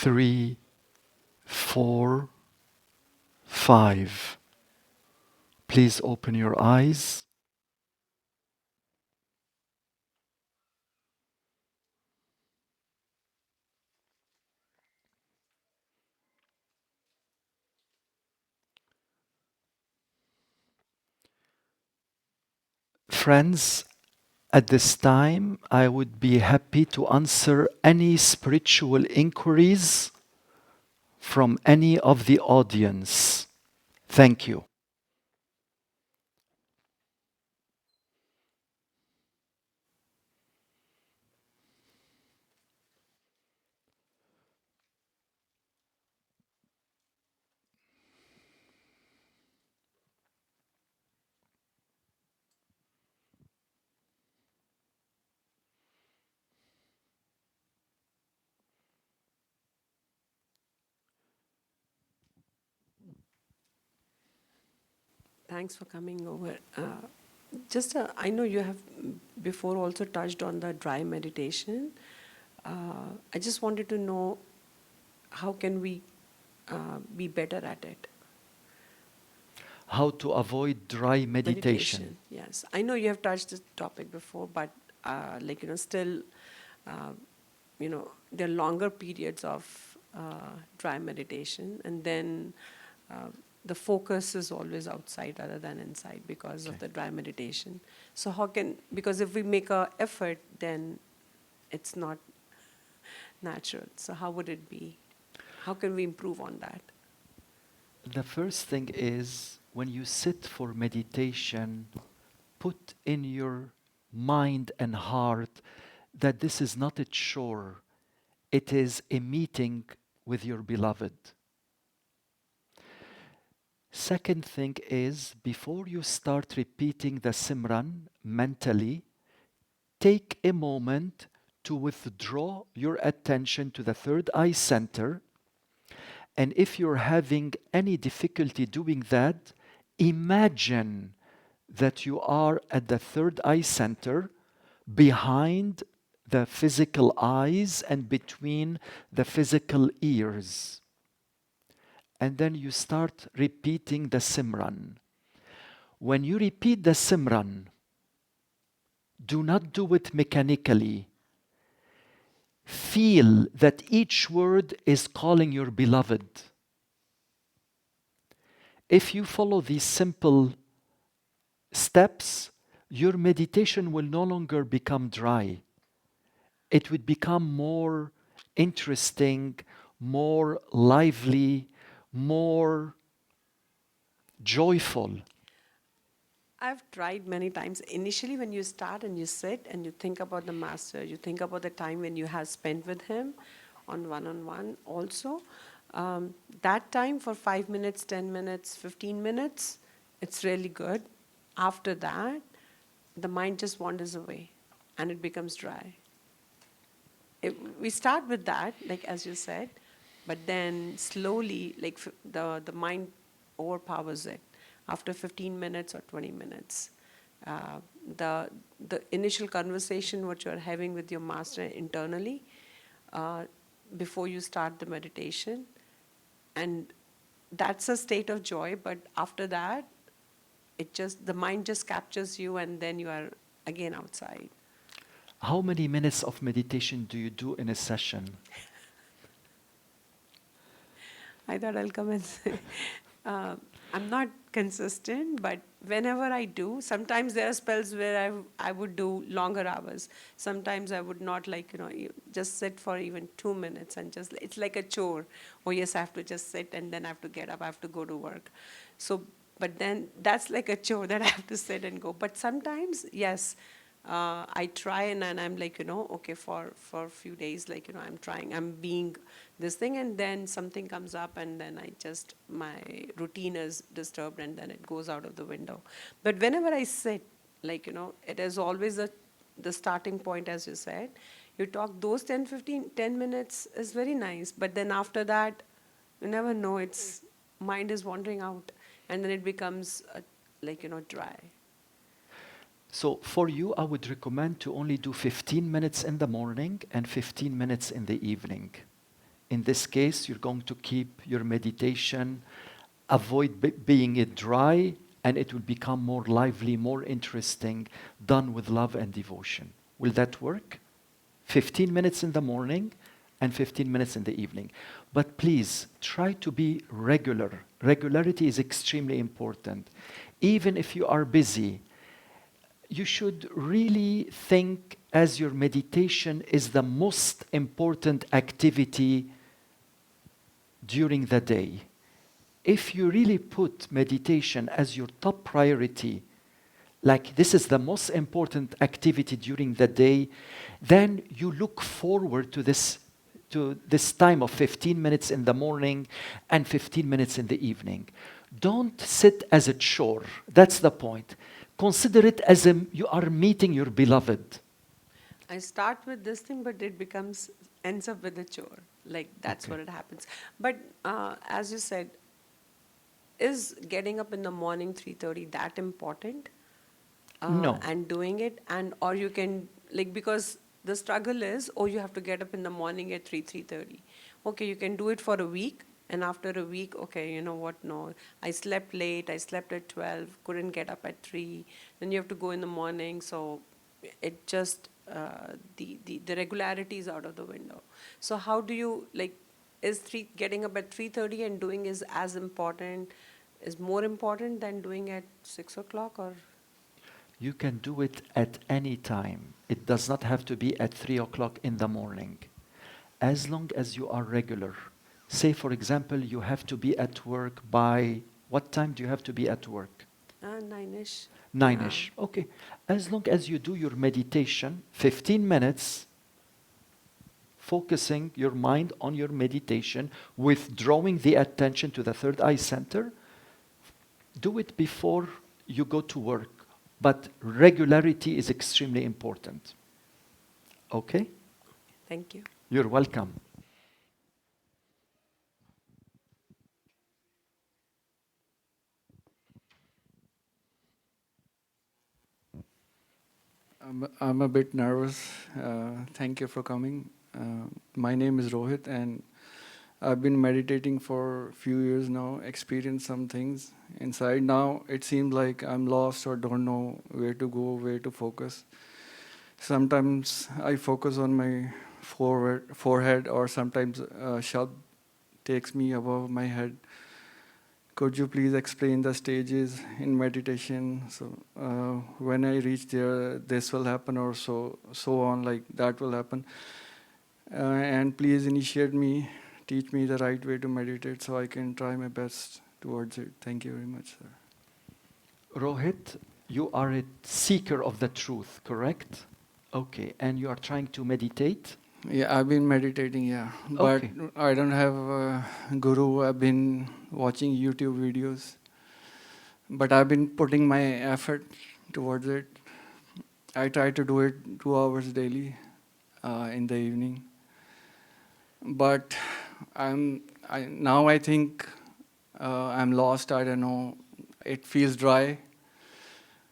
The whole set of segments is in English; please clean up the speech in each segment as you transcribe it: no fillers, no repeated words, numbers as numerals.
3, 4, 5. Please open your eyes. Friends, at this time, I would be happy to answer any spiritual inquiries from any of the audience. Thank you. Thanks for coming over. I know you have before also touched on the dry meditation. I just wanted to know how can we be better at it? How to avoid dry meditation. Yes. I know you have touched this topic before, but still, uh, there are longer periods of dry meditation, and then the focus is always outside rather than inside because of the dry meditation. So because if we make a effort, then it's not natural. So how would it be? How can we improve on that? The first thing is when you sit for meditation, put in your mind and heart that this is not a chore, it is a meeting with your beloved. Second thing is, before you start repeating the Simran mentally, take a moment to withdraw your attention to the third eye center. And if you're having any difficulty doing that, imagine that you are at the third eye center behind the physical eyes and between the physical ears. And then you start repeating the Simran. When you repeat the Simran, do not do it mechanically. Feel that each word is calling your beloved. If you follow these simple steps, your meditation will no longer become dry. It would become more interesting, more lively, more joyful. I've tried many times. Initially, when you start and you sit and you think about the master, you think about the time when you have spent with him on one also. That time for 5 minutes, 10 minutes, 15 minutes, it's really good. After that, the mind just wanders away and it becomes dry. We start with that, like as you said, but then slowly, the mind overpowers it after 15 minutes or 20 minutes. Uh, the initial conversation what you're having with your master internally uh, before you start the meditation, and that's a state of joy. But after that, the mind just captures you, and then you are again outside. How many minutes of meditation do you do in a session? I thought I'll come and say, I'm not consistent, but whenever I do, sometimes there are spells where I would do longer hours. Sometimes I would not just sit for even 2 minutes and it's like a chore. Oh yes, I have to just sit and then I have to get up, I have to go to work. So, but then that's like a chore that I have to sit and go. But sometimes, yes, I try and I'm okay, for a few days, I'm trying, I'm being this thing, and then something comes up and then my routine is disturbed and then it goes out of the window. But whenever I sit, it is always the starting point, as you said. You talk those 10 minutes is very nice, but then after that, you never know, mind is wandering out and then it becomes dry. So for you, I would recommend to only do 15 minutes in the morning and 15 minutes in the evening. In this case, you're going to keep your meditation, avoid being it dry, and it will become more lively, more interesting, done with love and devotion. Will that work? 15 minutes in the morning and 15 minutes in the evening. But please try to be regular. Regularity is extremely important. Even if you are busy, you should really think as your meditation is the most important activity during the day. If you really put meditation as your top priority, like this is the most important activity during the day, then you look forward to this time of 15 minutes in the morning and 15 minutes in the evening. Don't sit as a chore. That's the point. Consider it as you are meeting your beloved. I start with this thing, but it ends up with a chore. Like that's Okay. what it happens. But as you said, is getting up in the morning 3:30 that important? No. And doing it, and or you can like because the struggle is, oh, you have to get up in the morning at 3:30. Okay, you can do it for a week, and after a week, okay, you know what? No, I slept late. I slept at 12. Couldn't get up at 3. Then you have to go in the morning. So it just the regularity is out of the window. So how do you like? Is getting up at 3:30 and doing is as important, is more important than doing at 6 o'clock or? You can do it at any time. It does not have to be at 3 o'clock in the morning. As long as you are regular. Say, for example, you have to be at work by what time do you have to be at work? 9-ish. Yeah. 9-ish. Okay. As long as you do your meditation, 15 minutes, focusing your mind on your meditation, withdrawing the attention to the third eye center, do it before you go to work. But regularity is extremely important. Okay? Thank you. You're welcome. I'm a bit nervous. Thank you for coming. My name is Rohit, and I've been meditating for a few years now, experienced some things inside. Now it seems like I'm lost or don't know where to go, where to focus. Sometimes I focus on my forehead, or sometimes Shabd takes me above my head. Could you please explain the stages in meditation? So when I reach there, this will happen, or so on, like that will happen. And please initiate me, teach me the right way to meditate, so I can try my best towards it. Thank you very much, sir. Rohit, you are a seeker of the truth, correct? Okay, and you are trying to meditate? Yeah, I've been meditating, yeah, but Okay. I don't have a guru. I've been watching YouTube videos, but I've been putting my effort towards it. I try to do it 2 hours daily in the evening. But now I think I'm lost. I don't know. It feels dry.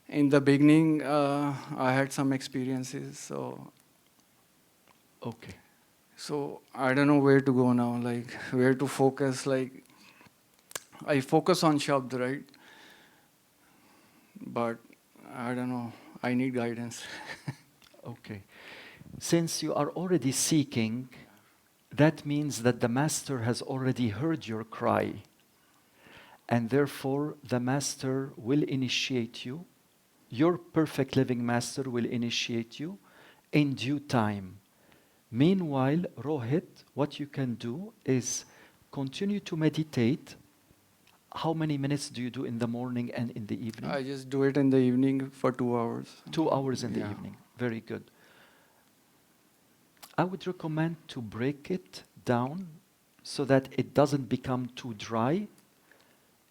In the beginning, I had some experiences, Okay. so I don't know where to go now. Like where to focus. Like I focus on Shabd, right? But I don't know. I need guidance. Okay. Since you are already seeking, that means that the Master has already heard your cry, and therefore the Master will initiate you. Your perfect living Master will initiate you in due time. Meanwhile, Rohit, what you can do is continue to meditate. How many minutes do you do in the morning and in the evening? I just do it in the evening for 2 hours. 2 hours in the Yeah. evening. Very good. I would recommend to break it down so that it doesn't become too dry.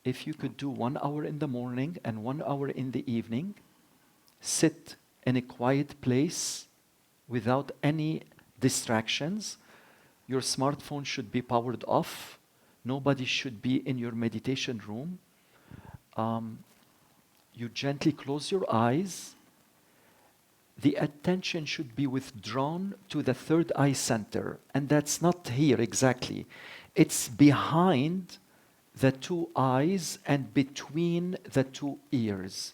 If you could do 1 hour in the morning and 1 hour in the evening, sit in a quiet place without any distractions. Your smartphone should be powered off. Nobody should be in your meditation room. Um, you gently close your eyes the attention should be withdrawn to the third eye center. And that's not here exactly. It's behind the two eyes and between the two ears.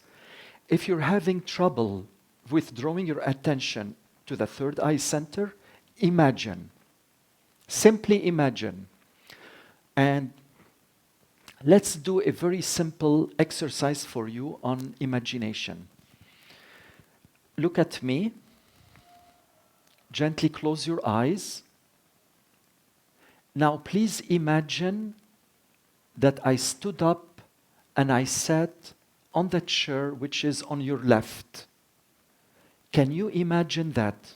If you're having trouble withdrawing your attention to the third eye center, imagine. Simply imagine. And let's do a very simple exercise for you on imagination. Look at me. Gently close your eyes. Now please imagine that I stood up and I sat on the chair which is on your left. Can you imagine that?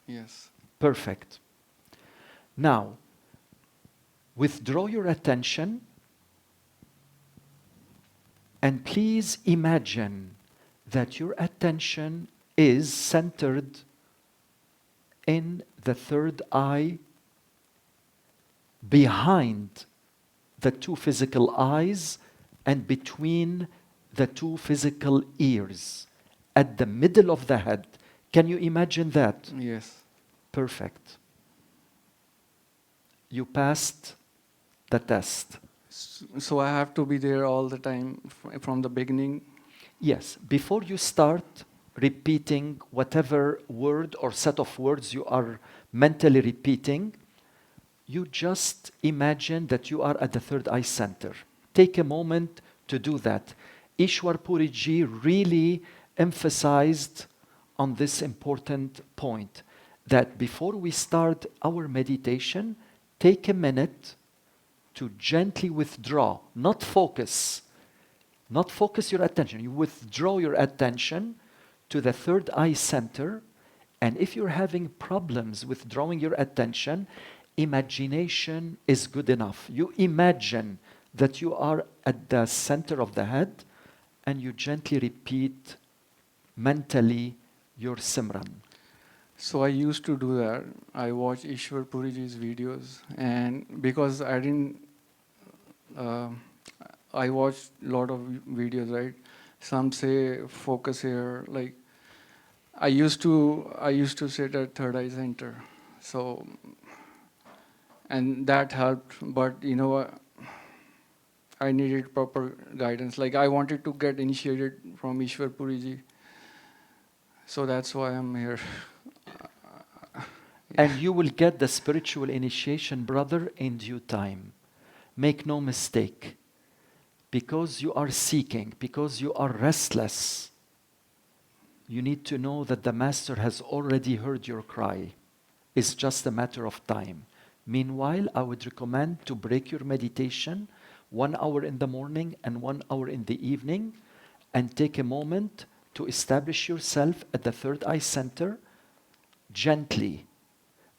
Yes. Perfect. Now, withdraw your attention and please imagine that your attention is centered in the third eye, behind the two physical eyes and between the two physical ears, at the middle of the head. Can you imagine that? Yes. Perfect. You passed the test. So I have to be there all the time from the beginning. Yes, before you start repeating whatever word or set of words you are mentally repeating, you just imagine that you are at the third eye center. Take a moment to do that. Ishwar Puri Ji really emphasized on this important point, that before we start our meditation, take a minute to gently withdraw, not focus your attention. You withdraw your attention to the third eye center, and if you're having problems withdrawing your attention, imagination is good enough. You imagine that you are at the center of the head, and you gently repeat mentally your Simran. So I used to do that. I watch Ishwar Puri Ji's videos, and because I watched a lot of videos, right? Some say focus here. Like I used to sit at third eye center, so and that helped. But you know what? I needed proper guidance. Like I wanted to get initiated from Ishwar Puri Ji, so that's why I'm here. And you will get the spiritual initiation, brother, in due time. Make no mistake. Because you are seeking, because you are restless, you need to know that the Master has already heard your cry. It's just a matter of time. Meanwhile, I would recommend to break your meditation 1 hour in the morning and 1 hour in the evening, and take a moment to establish yourself at the third eye center gently.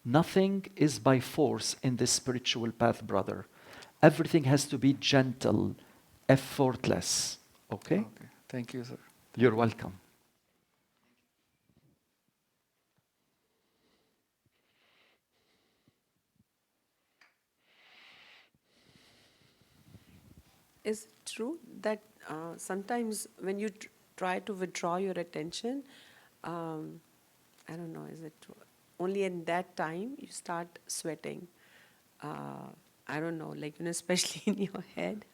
Nothing is by force in this spiritual path, brother. Everything has to be gentle, effortless. Okay? Okay. Thank you, sir. You're welcome. Is it true that sometimes when you try to withdraw your attention, I don't know, is it true? Only in that time you start sweating. I don't know, like, especially in your head,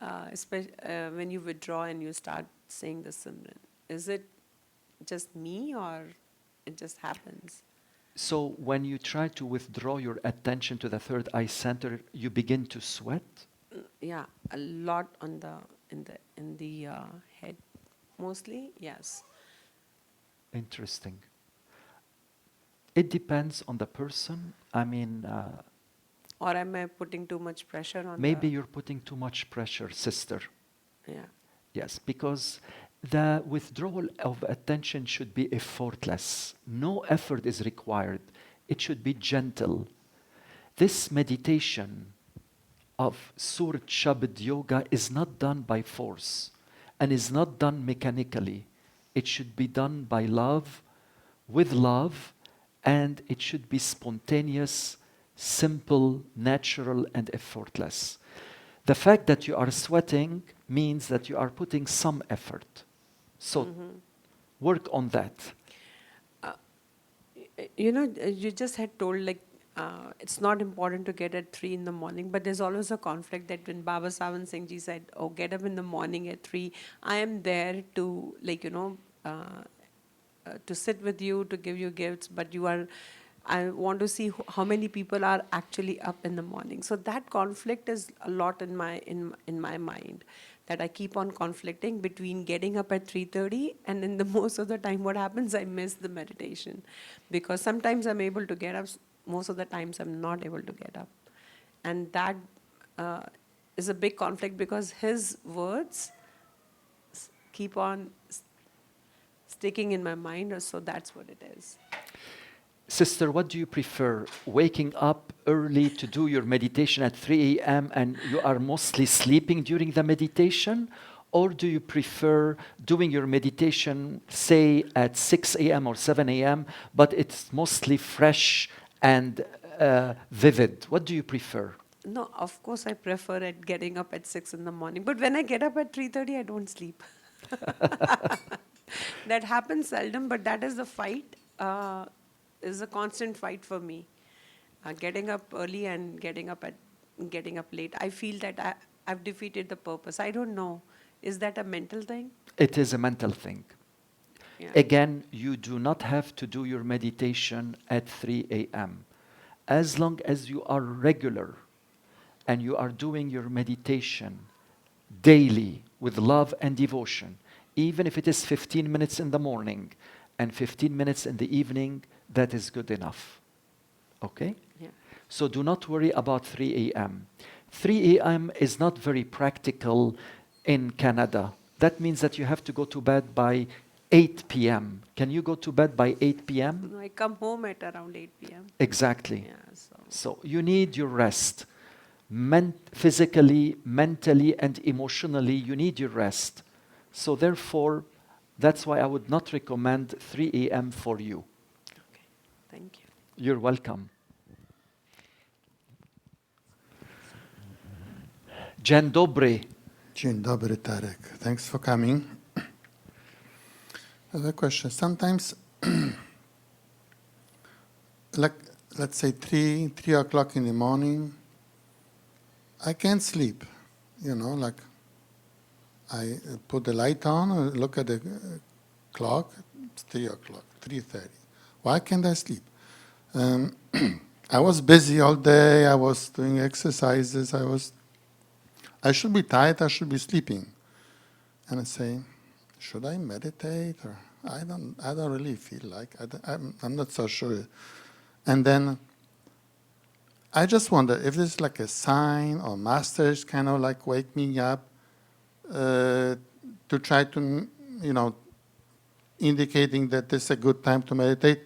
especially when you withdraw and you start saying the Simran. Is it just me or it just happens? So when you try to withdraw your attention to the third eye center, you begin to sweat? Yeah, a lot on in the head, mostly. Yes. Interesting. It depends on the person. I mean, Or am I putting too much pressure on? maybe you're putting too much pressure, sister. Yeah. Yes, because the withdrawal of attention should be effortless. No effort is required. It should be gentle. This meditation of Surat Shabd Yoga is not done by force and is not done mechanically. It should be done by love, with love, and it should be spontaneous, simple, natural, and effortless. The fact that you are sweating means that you are putting some effort. So Work on that. You just had told like it's not important to get at 3 in the morning, but there's always a conflict that when Baba Sawan Singh Ji said, "Oh, get up in the morning at 3," I am there to to sit with you, to give you gifts, but I want to see how many people are actually up in the morning. So that conflict is a lot in my mind, that I keep on conflicting between getting up at 3:30, and in the most of the time what happens, I miss the meditation, because sometimes I'm able to get up, most of the times I'm not able to get up, and that uh, is a big conflict because his words keep on sticking in my mind, so that's what it is. Sister, what do you prefer? Waking up early to do your meditation at 3 a.m. and you are mostly sleeping during the meditation? Or do you prefer doing your meditation, say, at 6 a.m. or 7 a.m., but it's mostly fresh and vivid? What do you prefer? No, of course I prefer at getting up at 6 in the morning. But when I get up at 3:30, I don't sleep. That happens seldom, but that is the fight. Is a constant fight for me. Getting up early and getting up late. I feel that I've defeated the purpose. I don't know. Is that a mental thing? It is a mental thing. Yeah. Again, you do not have to do your meditation at 3 a.m. As long as you are regular and you are doing your meditation daily with love and devotion, even if it is 15 minutes in the morning and 15 minutes in the evening, that is good enough. Okay? Yeah. So do not worry about 3 a.m. 3 a.m. is not very practical in Canada. That means that you have to go to bed by 8 p.m. Can you go to bed by 8 p.m.? No, I come home at around 8 p.m. Exactly. Yeah, So you need your rest. Physically, mentally, and emotionally, you need your rest. So therefore, that's why I would not recommend 3 a.m. for you. Okay. Thank you. You're welcome. Dzień dobry. Dzień dobry, Tarek. Thanks for coming. I have a question. Sometimes, like, let's say 3 o'clock in the morning, I can't sleep. Like I put the light on, look at the clock, it's 3 o'clock, 3:30. Why can't I sleep? I was busy all day, I was doing exercises, I should be tired, I should be sleeping. And I say, should I meditate? Or I don't really feel like, I'm not so sure. And then I just wonder if this is like a sign or masters kind of like wake me up to try to, indicating that this is a good time to meditate.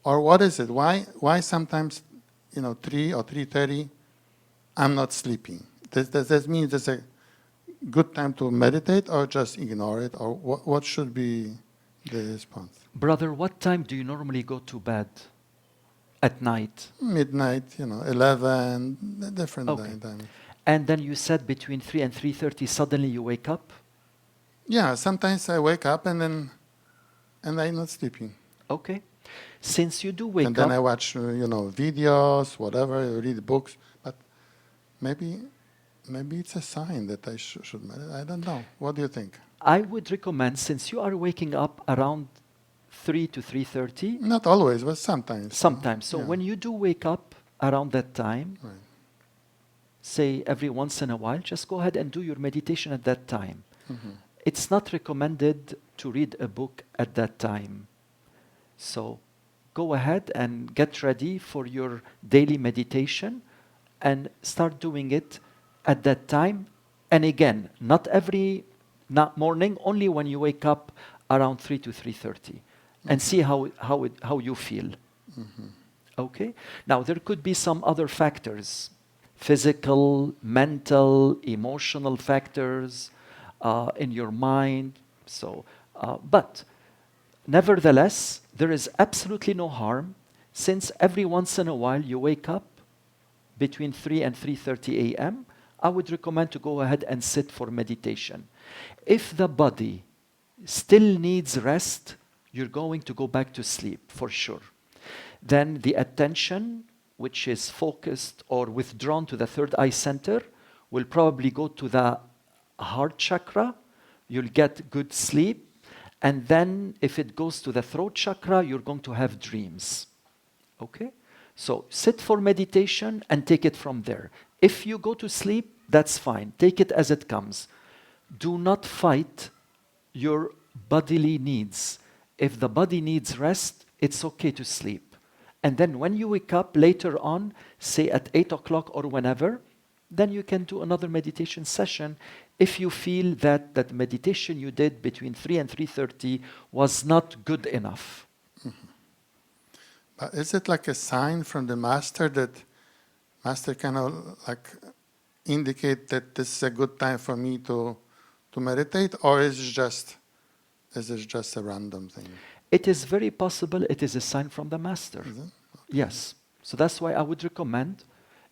Or what is it? Why sometimes, 3 or 3:30, I'm not sleeping? Does that mean there's a good time to meditate or just ignore it? Or what should be the response? Brother, what time do you normally go to bed at night? Midnight, 11, different Okay. time. And then you said between 3 and 3:30, suddenly you wake up? Yeah, sometimes I wake up and I'm not sleeping. Okay. Since you do wake And then I up, watch, videos, whatever, I read books. But maybe it's a sign that I should meditate. I don't know. What do you think? I would recommend, since you are waking up around 3 to 3:30, Not always, but sometimes. sometimes. So Yeah. when you do wake up around that time, Right. say every once in a while, just go ahead and do your meditation at that time. Mhm. It's not recommended to read a book at that time. So go ahead and get ready for your daily meditation and start doing it at that time. And again, not every morning, only when you wake up around 3 to 3:30, and see how you feel. Mhm. Okay? Now, there could be some other factors, physical, mental, emotional factors in your mind. So, but nevertheless, there is absolutely no harm, since every once in a while you wake up between 3 and 3:30 a.m., I would recommend to go ahead and sit for meditation. If the body, still needs rest, you're going to go back to sleep for sure. Then the attention, which is focused or withdrawn to the third eye center, will probably go to the heart chakra. You'll get good sleep. And then if it goes to the throat chakra, you're going to have dreams. Okay? So sit for meditation and take it from there. If you go to sleep, that's fine. Take it as it comes. Do not fight your bodily needs. If the body needs rest, it's okay to sleep. And then when you wake up later on, say at 8 o'clock or whenever, then you can do another meditation session if you feel that that meditation you did between 3 and 3:30 was not good enough. But is it like a sign from the master that master kind of like indicate that this is a good time for me to meditate, or is it just a random thing? It is very possible it is a sign from the master. Is it? Yes. So that's why I would recommend,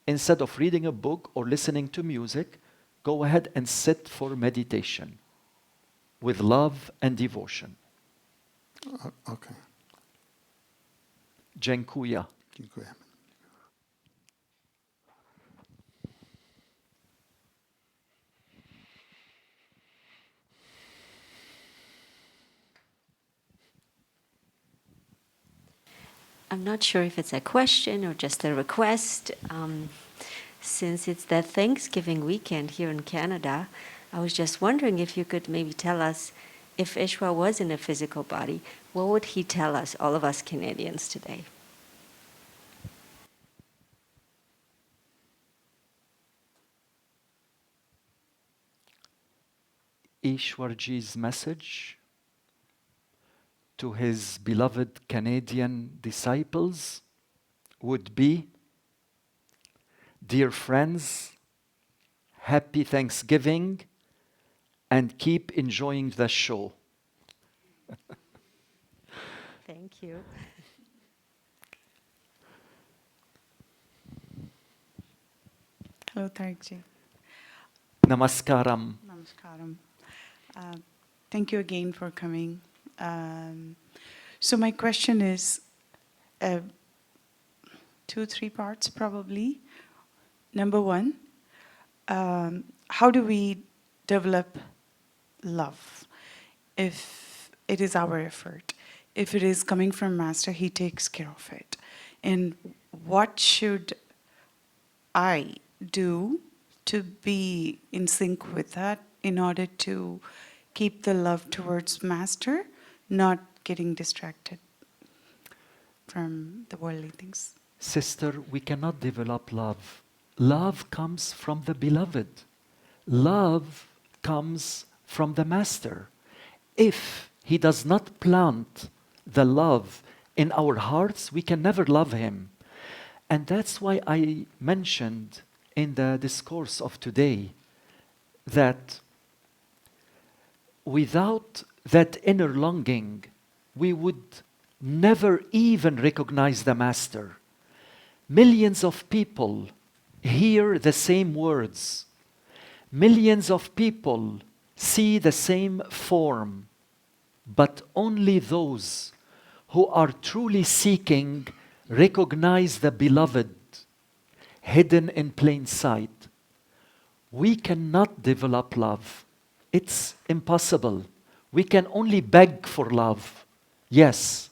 instead of reading a book or listening to music, go ahead and sit for meditation with love and devotion. Okay. Dziękuję. Dziękuję. I'm not sure if it's a question or just a request. Since it's the Thanksgiving weekend here in Canada, I was just wondering if you could maybe tell us, if Ishwar was in a physical body, what would he tell us, all of us Canadians today? Ishwar Ji's message to his beloved Canadian disciples would be, dear friends, happy Thanksgiving and keep enjoying the show. Thank you. Hello, Tarek Ji. Namaskaram. Namaskaram. Thank you again for coming. So my question is 2-3 parts probably. Number one, how do we develop love if it is our effort? If it is coming from Master, he takes care of it. And what should I do to be in sync with that in order to keep the love towards Master, not getting distracted from the worldly things? Sister, we cannot develop love. Love comes from the beloved. Love comes from the Master. If he does not plant the love in our hearts, we can never love him. And that's why I mentioned in the discourse of today that without that inner longing, we would never even recognize the Master. Millions of people hear the same words. Millions of people see the same form, but only those who are truly seeking recognize the beloved hidden in plain sight. We cannot develop love. It's impossible. We can only beg for love. Yes,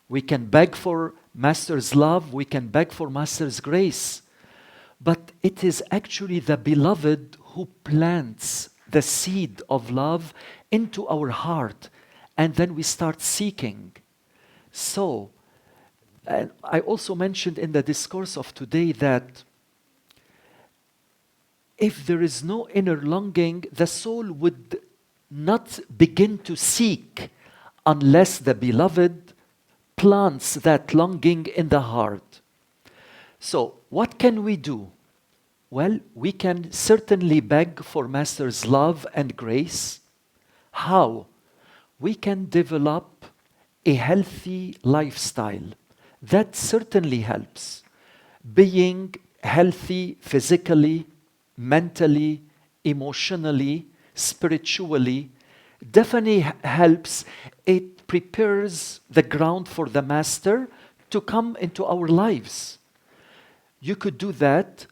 we can beg for Master's love, we can beg for Master's grace, but it is actually the beloved who plants the seed of love into our heart, and then we start seeking. So, I also mentioned in the discourse of today that if there is no inner longing, the soul would not begin to seek unless the beloved plants that longing in the heart. So, what can we do? Well, we can certainly beg for Master's love and grace. How? We can develop a healthy lifestyle. That certainly helps. Being healthy physically, mentally, emotionally, spiritually, definitely helps. It prepares the ground for the master to come into our lives. You could do that.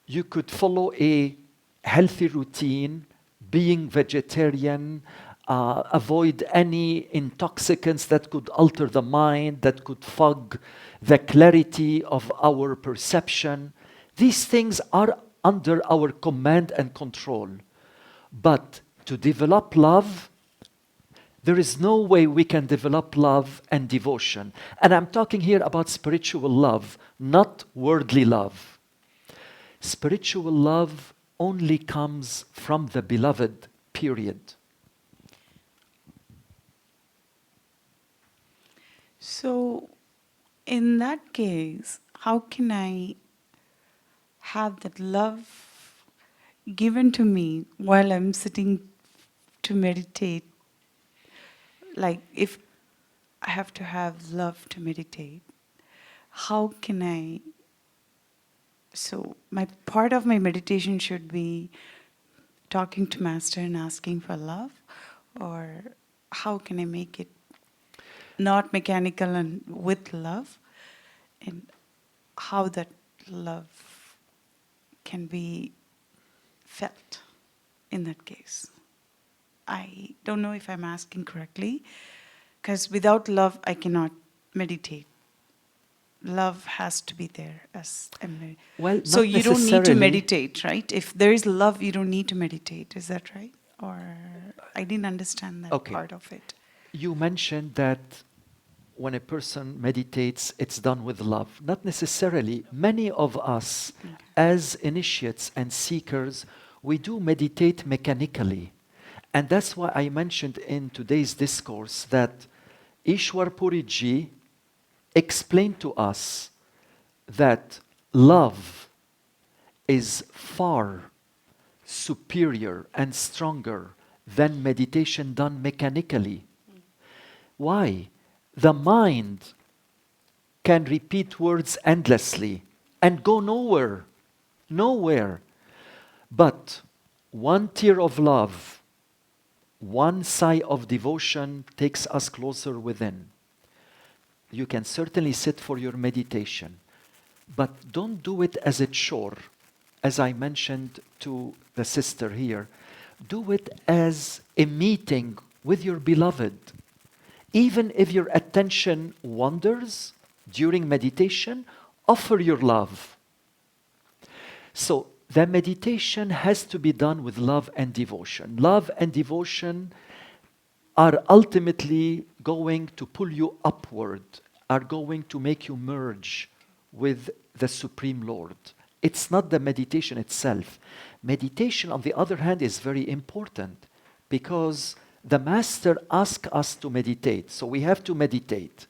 You could follow a healthy routine, being vegetarian, avoid any intoxicants that could alter the mind, that could fog the clarity of our perception. These things are under our command and control. But to develop love, there is no way we can develop love and devotion. And I'm talking here about spiritual love, not worldly love. Spiritual love only comes from the beloved, period. So, in that case, how can I have that love given to me while I'm sitting to meditate? Like, if I have to have love to meditate, how can I? So, my part of my meditation should be talking to Master and asking for love, or how can I make it not mechanical and with love, and how that love can be felt in that case? I don't know if I'm asking correctly, because without love, I cannot meditate. Love has to be there as Well, so not you don't need to necessarily. meditate, right? If there is love, you don't need to meditate. Is that right? Or I didn't understand that Okay. part of it. You mentioned that when a person meditates, it's done with love. Not necessarily. Many of us, as initiates and seekers, we do meditate mechanically. And that's why I mentioned in today's discourse that Ishwar Puri Ji explained to us that love is far superior and stronger than meditation done mechanically. Why? The mind can repeat words endlessly and go nowhere. Nowhere. But one tear of love, one sigh of devotion takes us closer within. You can certainly sit for your meditation, but don't do it as a chore. As I mentioned to the sister here, do it as a meeting with your beloved. Even if your attention wanders during meditation, offer your love. So the meditation has to be done with love and devotion. Love and devotion are ultimately going to pull you upward, are going to make you merge with the Supreme Lord. It's not the meditation itself. Meditation, on the other hand, is very important because the Master asks us to meditate, so we have to meditate.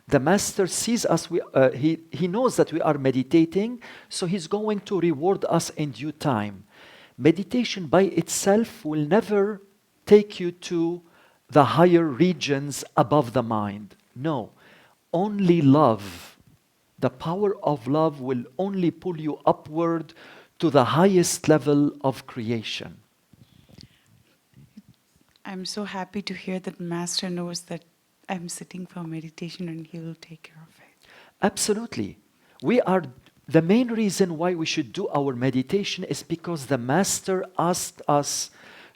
The Master sees us, he knows that we are meditating, so he's going to reward us in due time. Meditation by itself will never take you to the higher regions above the mind. No, only love, the power of love will only pull you upward to the highest level of creation. I'm so happy to hear that Master knows that I'm sitting for meditation and he will take care of it. Absolutely. The main reason why we should do our meditation is because the Master asked us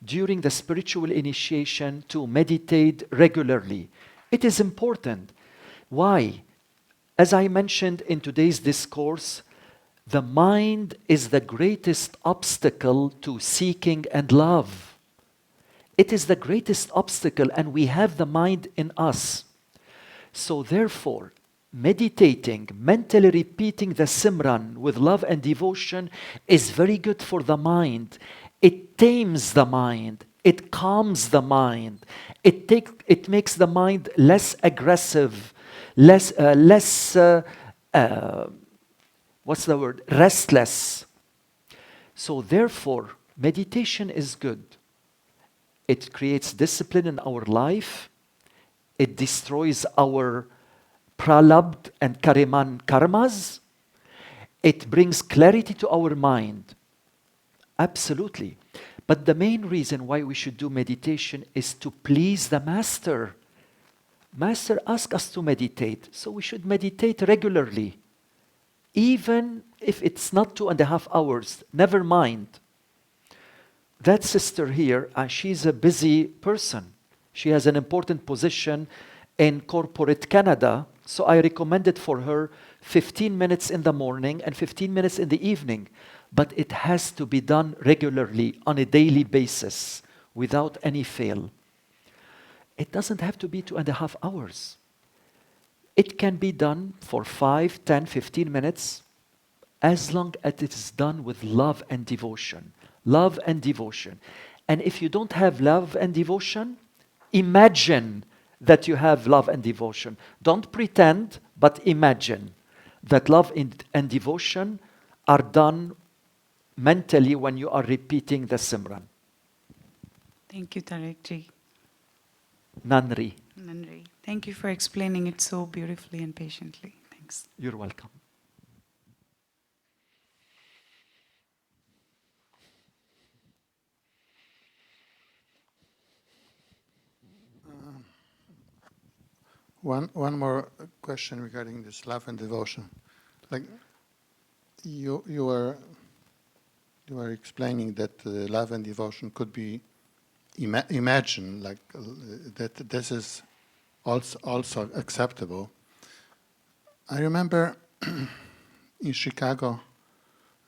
during the spiritual initiation to meditate regularly. It is important. Why? As I mentioned in today's discourse, the mind is the greatest obstacle to seeking and love. It is the greatest obstacle, and we have the mind in us. So therefore, meditating, mentally repeating the Simran with love and devotion is very good for the mind. It tames the mind. It calms the mind. It makes the mind less aggressive, restless. So therefore, meditation is good. It creates discipline in our life. It destroys our pralabdha and kariman karmas. It brings clarity to our mind. Absolutely. But the main reason why we should do meditation is to please the Master. Master asked us to meditate, so we should meditate regularly. Even if it's not 2.5 hours, never mind. That sister here, she's a busy person. She has an important position in corporate Canada, so I recommended for her 15 minutes in the morning and 15 minutes in the evening. But it has to be done regularly on a daily basis without any fail. It doesn't have to be 2.5 hours. It can be done for 5, 10, 15 minutes as long as it is done with love and devotion. Love and devotion. And if you don't have love and devotion, imagine that you have love and devotion. Don't pretend, but imagine that love and devotion are done mentally when you are repeating the Simran. Thank you, Tarek Ji. Nanri, Nandri. Thank you for explaining it so beautifully and patiently. Thanks. you're welcome. One more question regarding this love and devotion. Like you were explaining that love and devotion could be imagined, like that this is also acceptable. I remember in Chicago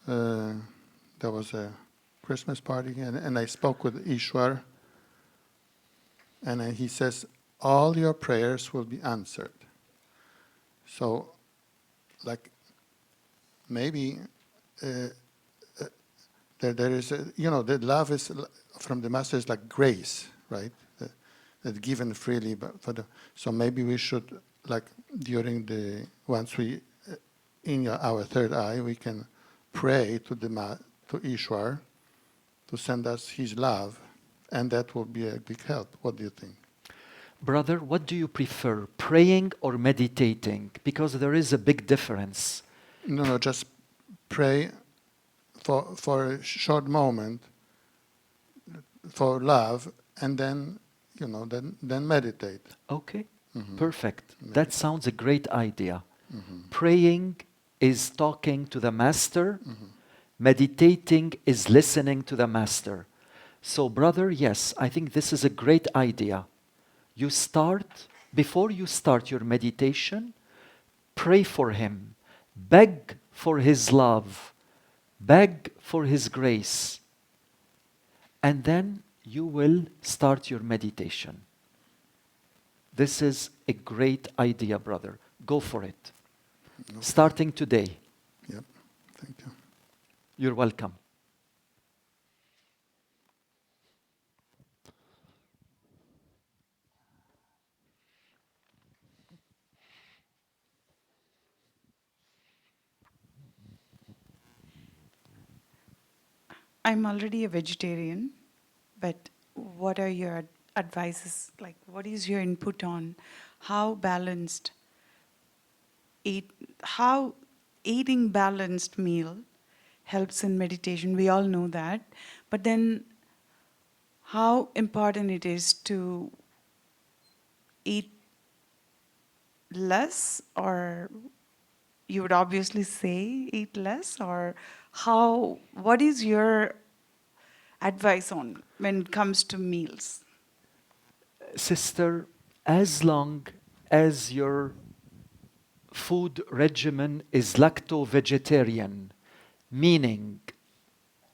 there was a Christmas party, and I spoke with Ishwar, and he says, all your prayers will be answered. So, like, maybe there is, that love is from the Master is like grace, right? That given freely, but so maybe we should, like, during once we in our third eye, we can pray to to Ishwar to send us his love, and that will be a big help. What do you think? Brother, what do you prefer, praying or meditating? Because there is a big difference. No, just pray for a short moment for love, and then then meditate. Okay, Mm-hmm. perfect. Meditate. That sounds a great idea. Mm-hmm. Praying is talking to the Master. Mm-hmm. Meditating is listening to the Master. So, brother, yes, I think this is a great idea. You start, before you start your meditation, pray for him, beg for his love, beg for his grace, and then you will start your meditation. This is a great idea, brother. Go for it. Okay. Starting today. Yep. Thank you. You're welcome. I'm already a vegetarian, but what are your advices? Like, what is your input on how eating balanced meal helps in meditation? We all know that, but then how important it is to eat less, or you would obviously say eat less, or what is your advice on when it comes to meals? Sister, as long as your food regimen is lacto-vegetarian, meaning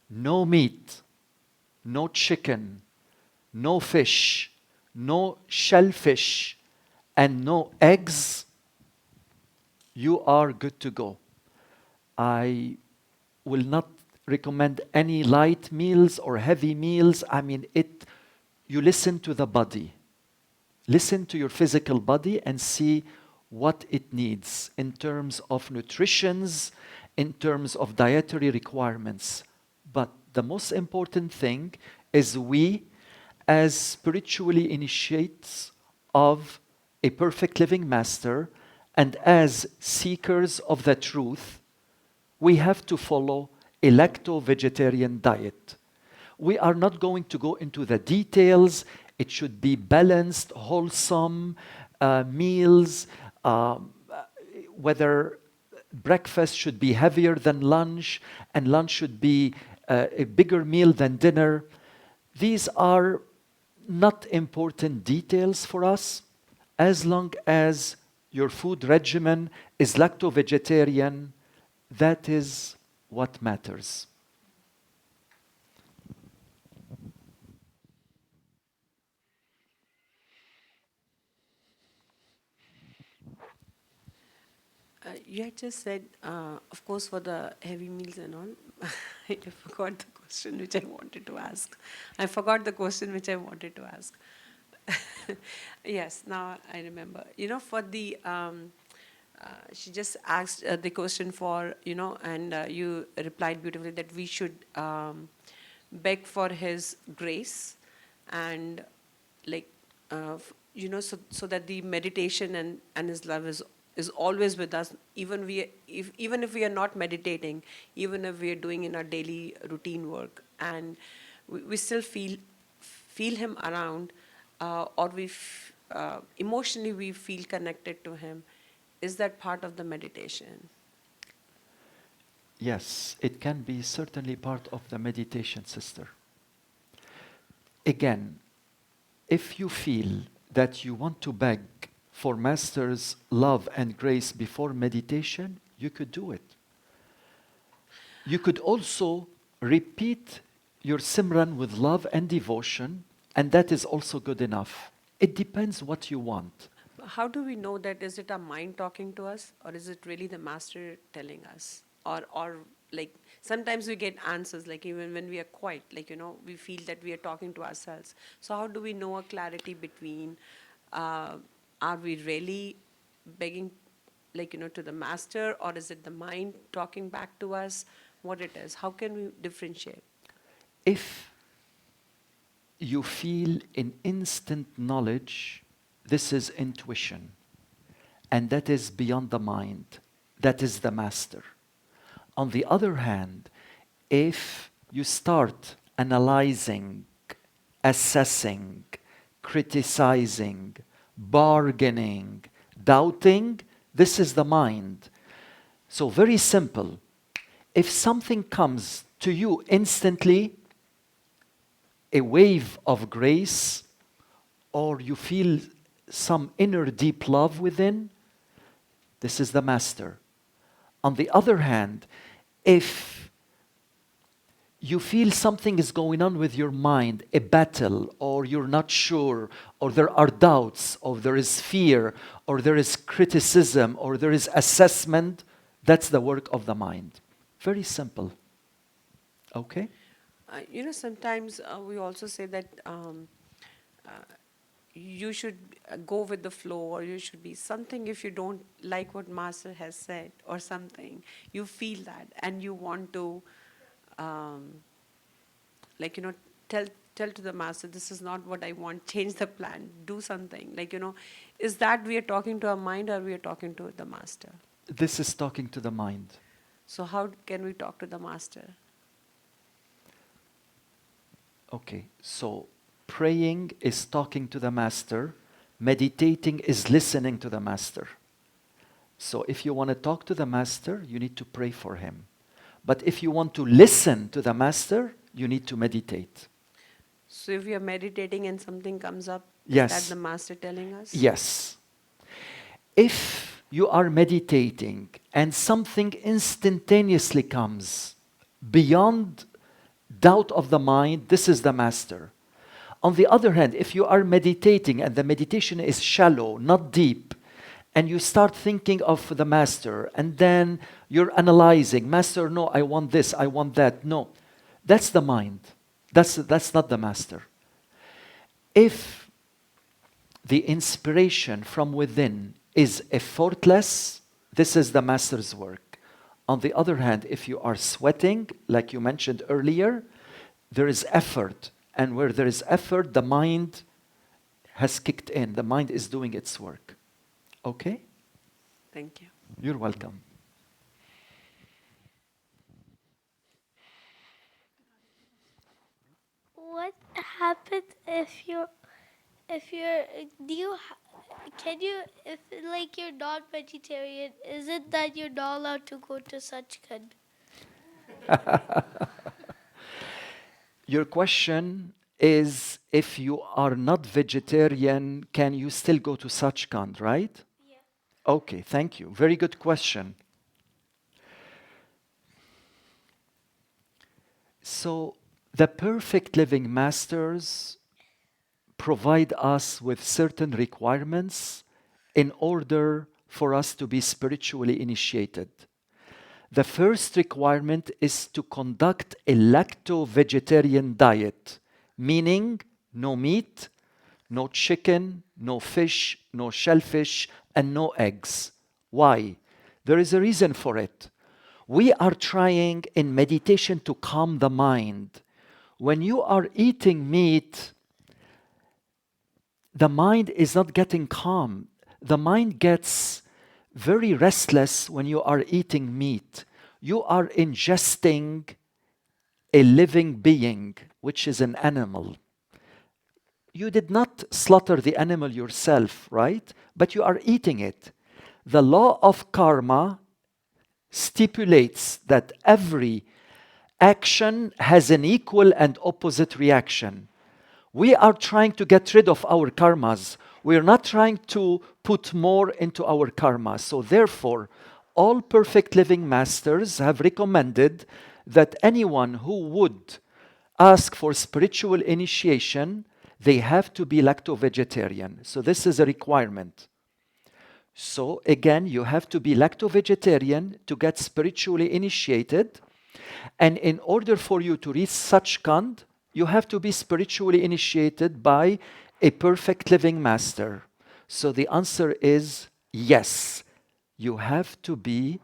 no meat, no chicken, no fish, no shellfish, and no eggs, you are good to go. I will not recommend any light meals or heavy meals. I mean, you listen to the body. Listen to your physical body and see what it needs in terms of nutritions, in terms of dietary requirements. But the most important thing is we, as spiritually initiates of a perfect living master and as seekers of the truth, we have to follow a lacto-vegetarian diet. We are not going to go into the details. It should be balanced, wholesome meals, whether breakfast should be heavier than lunch, and lunch should be a bigger meal than dinner. These are not important details for us, as long as your food regimen is lacto-vegetarian. That is what matters. You had just said, of course, for the heavy meals and all. I forgot the question which I wanted to ask. I forgot the question which I wanted to ask. Yes, now I remember. For the, she just asked the question for, and you replied beautifully that we should beg for His grace and like, so that the meditation and His love is always with us, even if we are not meditating, even if we are doing in our daily routine work, and we still feel Him around, or emotionally we feel connected to Him. Is that part of the meditation? Yes, it can be certainly part of the meditation, sister. Again, if you feel that you want to beg for Master's love and grace before meditation, you could do it. You could also repeat your Simran with love and devotion, and that is also good enough. It depends what you want. How do we know that? Is it our mind talking to us, or is it really the Master telling us? Or like sometimes we get answers, like even when we are quiet, like, we feel that we are talking to ourselves. So how do we know a clarity between, are we really begging, like, to the Master, or is it the mind talking back to us? What it is? How can we differentiate? If you feel in instant knowledge, this is intuition, and that is beyond the mind. That is the Master. On the other hand, if you start analyzing, assessing, criticizing, bargaining, doubting, this is the mind. So very simple. If something comes to you instantly, a wave of grace, or you feel some inner deep love within, this is the Master. On the other hand, if you feel something is going on with your mind, a battle, or you're not sure, or there are doubts, or there is fear, or there is criticism, or there is assessment, that's the work of the mind. Very simple. Okay? Sometimes we also say that uh, you should go with the flow, or you should be something. If you don't like what Master has said or something, you feel that and you want to, um, like, tell to the Master, this is not what I want, change the plan, do something. Like, is that we are talking to our mind, or we are talking to the Master? This is talking to the mind. So how can we talk to the Master? Okay, so praying is talking to the Master, meditating is listening to the Master. So if you want to talk to the Master, you need to pray for him. But if you want to listen to the Master, you need to meditate. So if we are meditating and something comes up, Yes. is that the Master telling us? Yes. If you are meditating and something instantaneously comes beyond doubt of the mind, this is the Master. On the other hand, if you are meditating and the meditation is shallow, not deep, and you start thinking of the Master, and then you're analyzing, Master, no, I want this, I want that. No, that's the mind. That's not the Master. If the inspiration from within is effortless, this is the Master's work. On the other hand, if you are sweating, like you mentioned earlier, there is effort. And where there is effort, the mind has kicked in. The mind is doing its work. Okay? Thank you. You're welcome. what happens if you're do you can you if like you're not vegetarian, is it that you're not allowed to go to Sachkhand? Your question is, if you are not vegetarian, can you still go to Sachkhand, right? Yeah. Okay, thank you. Very good question. So, the perfect living masters provide us with certain requirements in order for us to be spiritually initiated. The first requirement is to conduct a lacto-vegetarian diet, meaning no meat, no chicken, no fish, no shellfish, and no eggs. Why? There is a reason for it. We are trying in meditation to calm the mind. When you are eating meat, the mind is not getting calm. The mind gets very restless when you are eating meat. You are ingesting a living being, which is an animal. You did not slaughter the animal yourself, right? But you are eating it. The law of karma stipulates that every action has an equal and opposite reaction. We are trying to get rid of our karmas. We are not trying to put more into our karma. So therefore, all perfect living masters have recommended that anyone who would ask for spiritual initiation, they have to be lacto-vegetarian. So this is a requirement. So again, you have to be lacto-vegetarian to get spiritually initiated. And in order for you to reach Sachkhand, you have to be spiritually initiated by a perfect living master. So the answer is yes. You have to be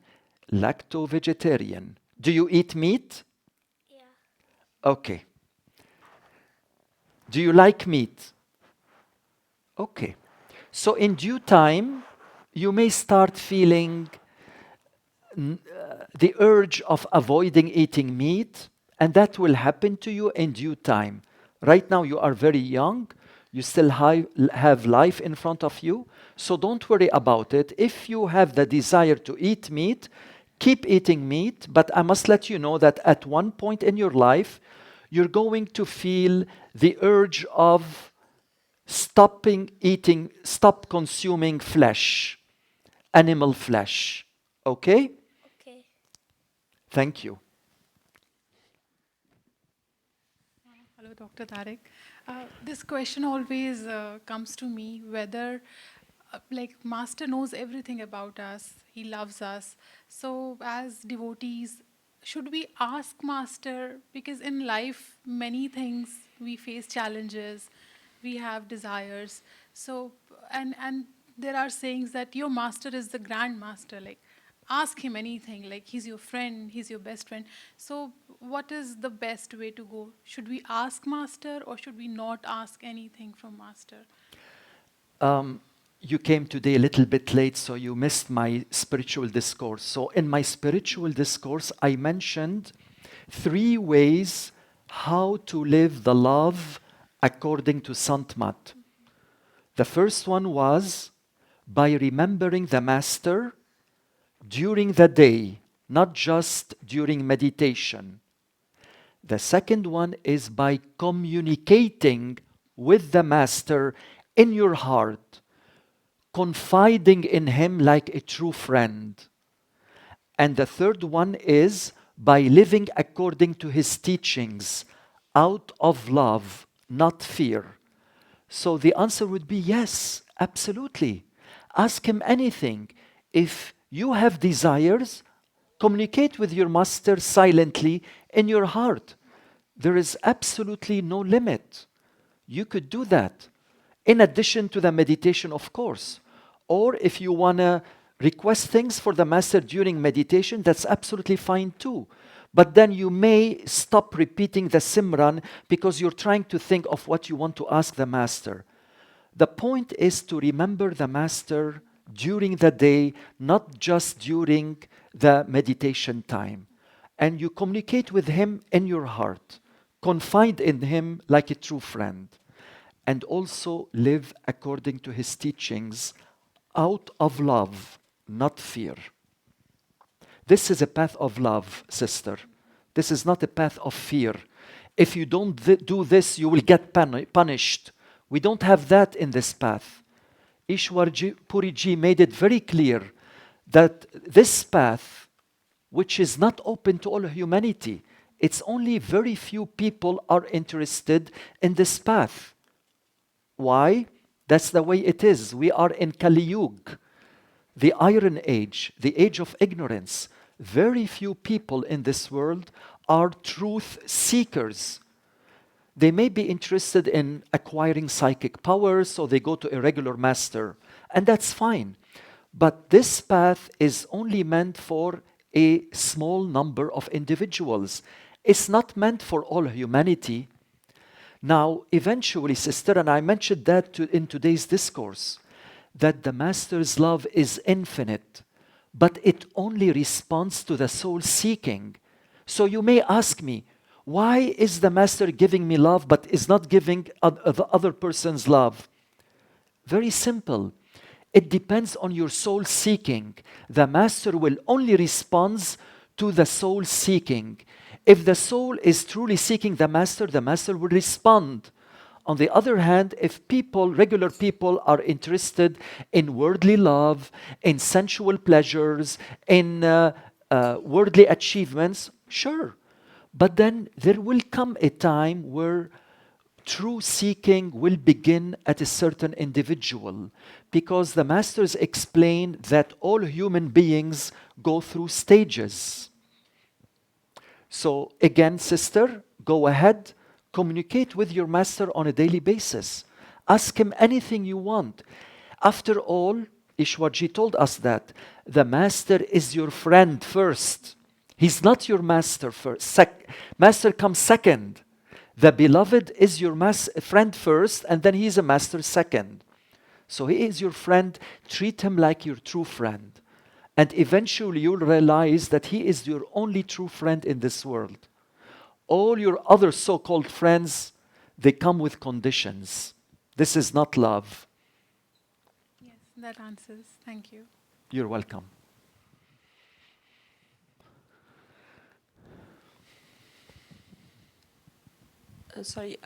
lacto-vegetarian. Do you eat meat? Yeah. Okay. Do you like meat? Okay. So in due time, you may start feeling the urge of avoiding eating meat, and that will happen to you in due time. Right now, you are very young. You still have life in front of you. So don't worry about it. If you have the desire to eat meat, keep eating meat. But I must let you know that at one point in your life, you're going to feel the urge of stop consuming flesh, animal flesh. Okay? Okay. Thank you. Hello, Dr. Tarek. This question always comes to me whether, like, Master knows everything about us, he loves us. So, as devotees, should we ask Master? Because in life, many things we face challenges, we have desires. So, and there are sayings that your Master is the Grand Master, like, ask him anything, like he's your friend, he's your best friend. So what is the best way to go? Should we ask Master or should we not ask anything from Master? You came today a little bit late, so you missed my spiritual discourse. So in my spiritual discourse, I mentioned 3 ways how to live the love according to Sant Mat. The first one was by remembering the Master during the day, not just during meditation. The second one is by communicating with the Master in your heart, confiding in him like a true friend. And the third one is by living according to his teachings, out of love, not fear. So the answer would be yes, absolutely. Ask him anything. If you have desires, communicate with your master silently in your heart. There is absolutely no limit. You could do that. In addition to the meditation, of course. Or if you want to request things for the master during meditation, that's absolutely fine too. But then you may stop repeating the Simran because you're trying to think of what you want to ask the master. The point is to remember the master during the day, not just during the meditation time. And you communicate with him in your heart, confide in him like a true friend, and also live according to his teachings out of love, not fear. This is a path of love, sister. This is not a path of fear. If you don't do this, you will get punished. We don't have that in this path. Ishwar Puri Ji made it very clear that this path, which is not open to all humanity, it's only very few people are interested in this path. Why? That's the way it is. We are in Kali Yuga, the Iron Age, the age of ignorance. Very few people in this world are truth seekers. They may be interested in acquiring psychic powers, so they go to a regular master, and that's fine. But this path is only meant for a small number of individuals. It's not meant for all humanity. Now, eventually, sister, and I mentioned that in today's discourse, that the Master's love is infinite, but it only responds to the soul seeking. So you may ask me, why is the Master giving me love but is not giving the other person's love? Very simple. It depends on your soul seeking. The Master will only respond to the soul seeking. If the soul is truly seeking the Master will respond. On the other hand, if people, regular people, are interested in worldly love, in sensual pleasures, in worldly achievements, sure. But then there will come a time where true seeking will begin at a certain individual, because the Masters explain that all human beings go through stages. So again, sister, go ahead, communicate with your Master on a daily basis. Ask him anything you want. After all, Ishwarji told us that the Master is your friend first. He's not your Master first. Master comes second. The beloved is your friend first, and then he is a Master second. So he is your friend. Treat him like your true friend. And eventually you'll realize that he is your only true friend in this world. All your other so-called friends, they come with conditions. This is not love. Yes, that answers. Thank you. You're welcome. Sorry,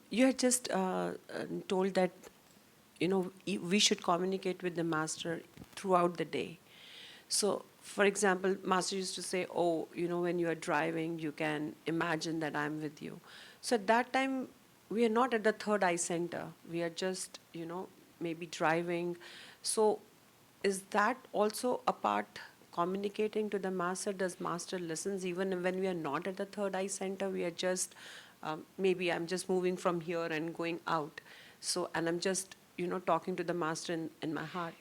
you had just told that, we should communicate with the Master throughout the day. So, for example, Master used to say, when you are driving, you can imagine that I'm with you. So at that time, we are not at the third eye center. We are just, maybe driving. So is that also a part communicating to the Master? Does Master listens even when we are not at the third eye center? We are just, maybe I'm just moving from here and going out. So, and I'm just, talking to the Master in my heart.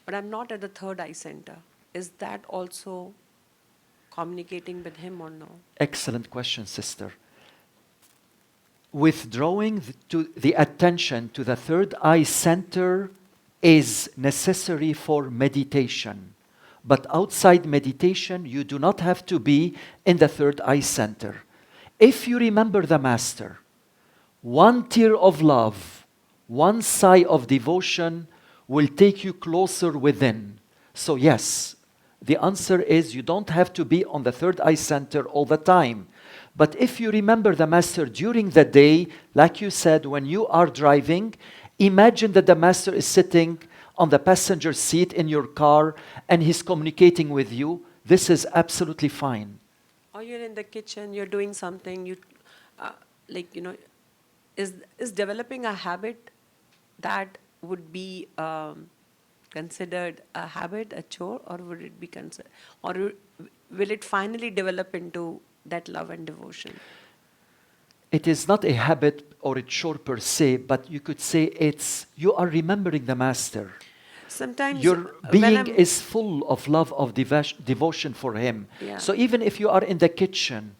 But I'm not at the third eye center. Is that also communicating with him or no? Excellent question, sister. Withdrawing the attention to the third eye center is necessary for meditation. But outside meditation, you do not have to be in the third eye center. If you remember the Master, one tear of love, one sigh of devotion will take you closer within. So yes, the answer is you don't have to be on the third eye center all the time. But if you remember the Master during the day, like you said, when you are driving, imagine that the Master is sitting on the passenger seat in your car and he's communicating with you. This is absolutely fine. Or you're in the kitchen, you're doing something, is developing a habit that would be considered a habit, a chore, or would it be considered, or will it finally develop into that love and devotion? It is not a habit or a chore per se, but you could say you are remembering the Master. Sometimes your being is full of love, of devotion for him. Yeah. So even if you are in the kitchen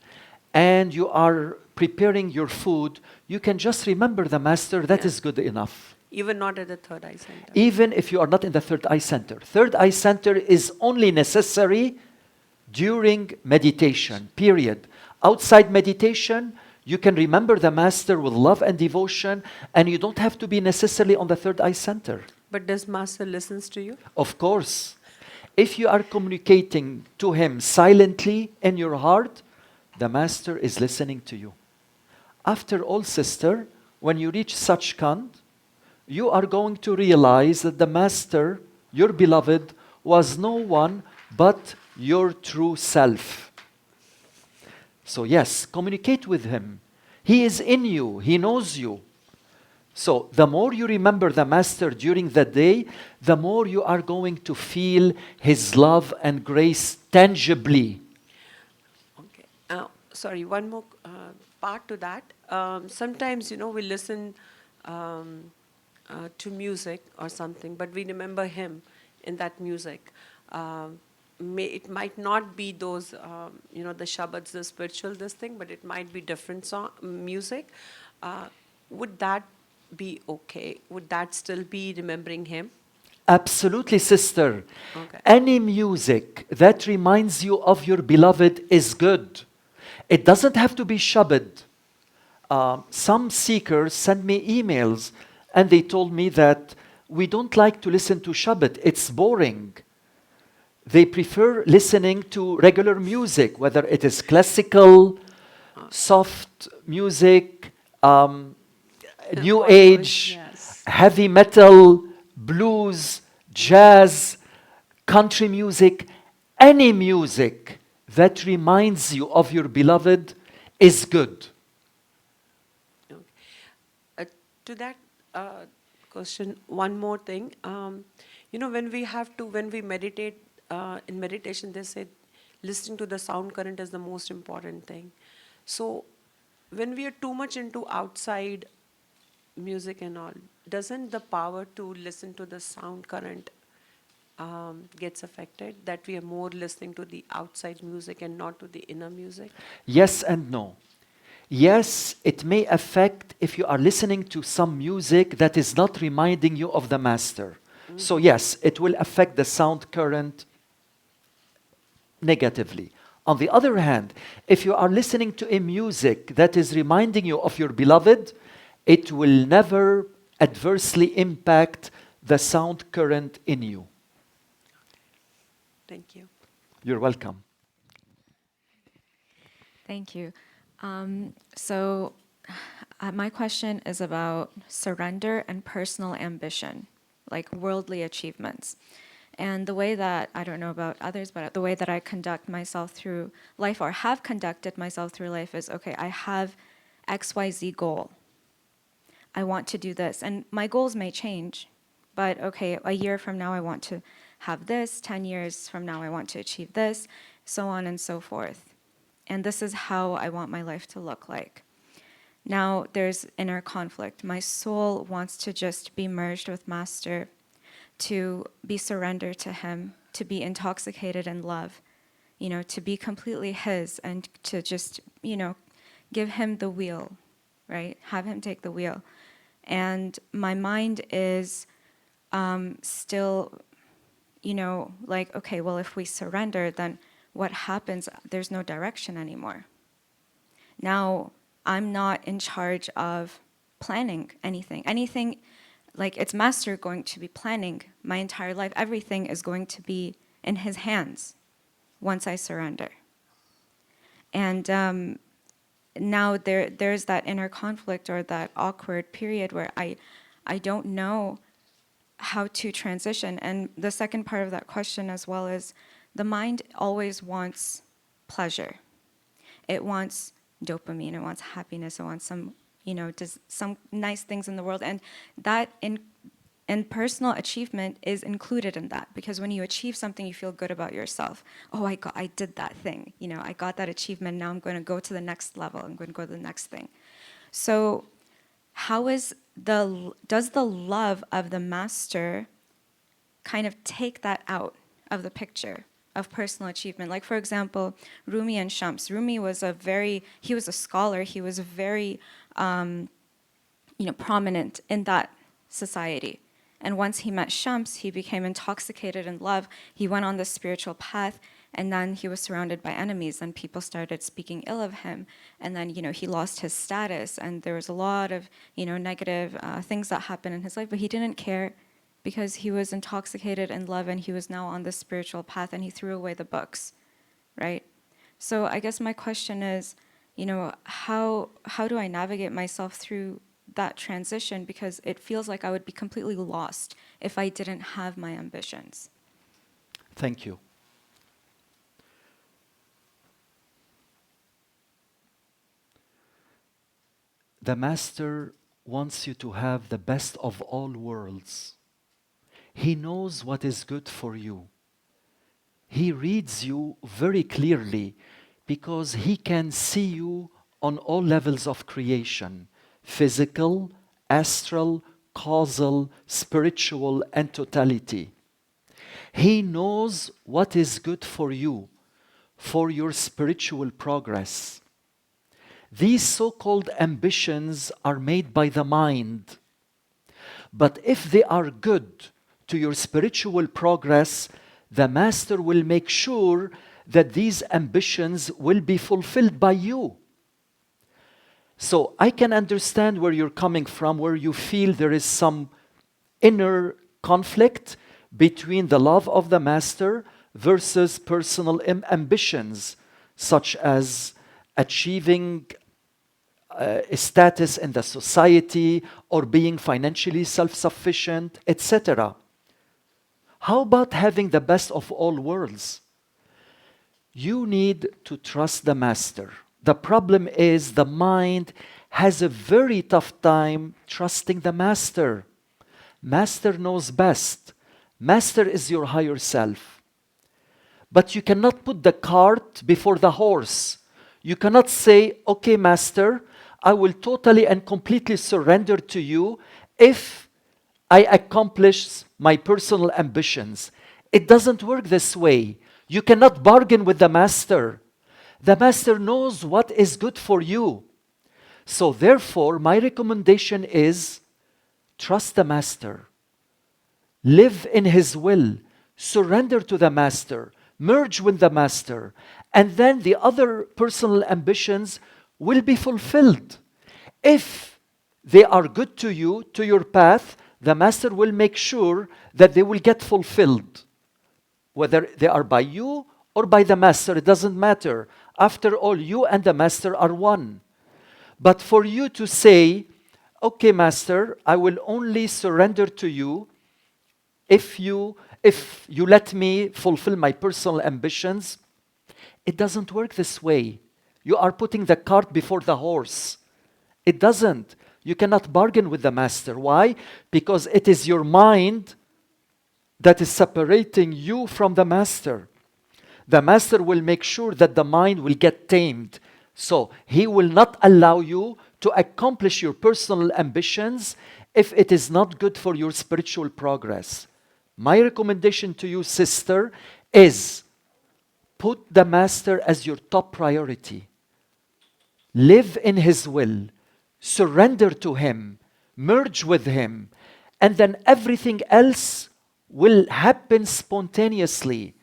and you are preparing your food, you can just remember the Master. That is good enough. Even not at the third eye center. Even if you are not in the third eye center. Third eye center is only necessary during meditation, period. Outside meditation, You can remember the Master with love and devotion, and you don't have to be necessarily on the third eye center. But does Master listens to you? Of course. If you are communicating to him silently in your heart, the Master is listening to you. After all, sister, when you reach such kind, you are going to realize that the Master, your beloved, was no one but your true self. So yes, communicate with him. He is in you. He knows you. So the more you remember the Master during the day, the more you are going to feel his love and grace tangibly. Okay. Sorry, one more part to that. Sometimes, we listen to music or something, but we remember him in that music. It might not be those, the Shabads, the spiritual, this thing, but it might be different music. Would that be okay? Would that still be remembering him? Absolutely, sister. Okay. Any music that reminds you of your beloved is good. It doesn't have to be Shabad. Some seekers send me emails and they told me that we don't like to listen to Shabad. It's boring. They prefer listening to regular music, whether it is classical, soft music, new age, Yes. heavy metal, blues, jazz, country music. Any music that reminds you of your beloved is good. To that question, one more thing. When we meditate, in meditation, they say listening to the sound current is the most important thing. So when we are too much into outside music and all, doesn't the power to listen to the sound current gets affected? That we are more listening to the outside music and not to the inner music? Yes and no. Yes, it may affect if you are listening to some music that is not reminding you of the Master. So yes, it will affect the sound current negatively. On the other hand, if you are listening to a music that is reminding you of your beloved, it will never adversely impact the sound current in you. Thank you. You're welcome. Thank you. So my question is about surrender and personal ambition, like worldly achievements. And the way that, I don't know about others, but the way that I conduct myself through life or have conducted myself through life is, okay, I have XYZ goal. I want to do this. And my goals may change, but okay, a year from now I want to have this, 10 years from now I want to achieve this, so on and so forth. And this is how I want my life to look like. Now there's inner conflict. My soul wants to just be merged with Master, to be surrendered to him, to be intoxicated in love, to be completely his and to just, give him the wheel, right? Have him take the wheel. And my mind is still, like, okay, well, if we surrender, then what happens? There's no direction anymore. Now, I'm not in charge of planning anything. Anything, like it's Master going to be planning my entire life. Everything is going to be in his hands once I surrender. And now there's that inner conflict or that awkward period where I don't know how to transition. And the second part of that question as well is the mind always wants pleasure. It wants dopamine, it wants happiness, it wants some, some nice things in the world. And that and personal achievement is included in that, because when you achieve something, you feel good about yourself. Oh, I did that thing. I got that achievement. Now I'm going to go to the next level. I'm going to go to the next thing. So, does the love of the Master kind of take that out of the picture of personal achievement? Like, for example, Rumi and Shams. Rumi was he was a scholar. He was very, prominent in that society. And once he met Shams, he became intoxicated in love. He went on the spiritual path, And then he was surrounded by enemies, and people started speaking ill of him. And then, he lost his status, and there was a lot of, negative things that happened in his life. But he didn't care because he was intoxicated in love, and he was now on the spiritual path, and he threw away the books, right? So I guess my question is, how do I navigate myself through that transition? Because it feels like I would be completely lost if I didn't have my ambitions. Thank you. The Master wants you to have the best of all worlds. He knows what is good for you. He reads you very clearly because he can see you on all levels of creation: physical, astral, causal, spiritual, and totality. He knows what is good for you, for your spiritual progress. These so-called ambitions are made by the mind. But if they are good to your spiritual progress, the Master will make sure that these ambitions will be fulfilled by you. So I can understand where you're coming from, where you feel there is some inner conflict between the love of the Master versus personal ambitions, such as achieving a status in the society or being financially self-sufficient, etc. How about having the best of all worlds? You need to trust the Master. The problem is the mind has a very tough time trusting the Master. Master knows best. Master is your higher self. But you cannot put the cart before the horse. You cannot say, okay, Master, I will totally and completely surrender to you if I accomplish my personal ambitions. It doesn't work this way. You cannot bargain with the Master. The Master knows what is good for you. So therefore, my recommendation is trust the Master. Live in His will. Surrender to the Master. Merge with the Master. And then the other personal ambitions will be fulfilled. If they are good to you, to your path, the Master will make sure that they will get fulfilled. Whether they are by you or by the Master, it doesn't matter. After all, you and the Master are one. But for you to say, okay, Master, I will only surrender to you if you let me fulfill my personal ambitions, it doesn't work this way. You are putting the cart before the horse. It doesn't. You cannot bargain with the Master. Why? Because it is your mind that is separating you from the Master. The Master will make sure that the mind will get tamed. So he will not allow you to accomplish your personal ambitions if it is not good for your spiritual progress. My recommendation to you, sister, is put the Master as your top priority. Live in His will. Surrender to Him. Merge with Him. And then everything else will happen spontaneously.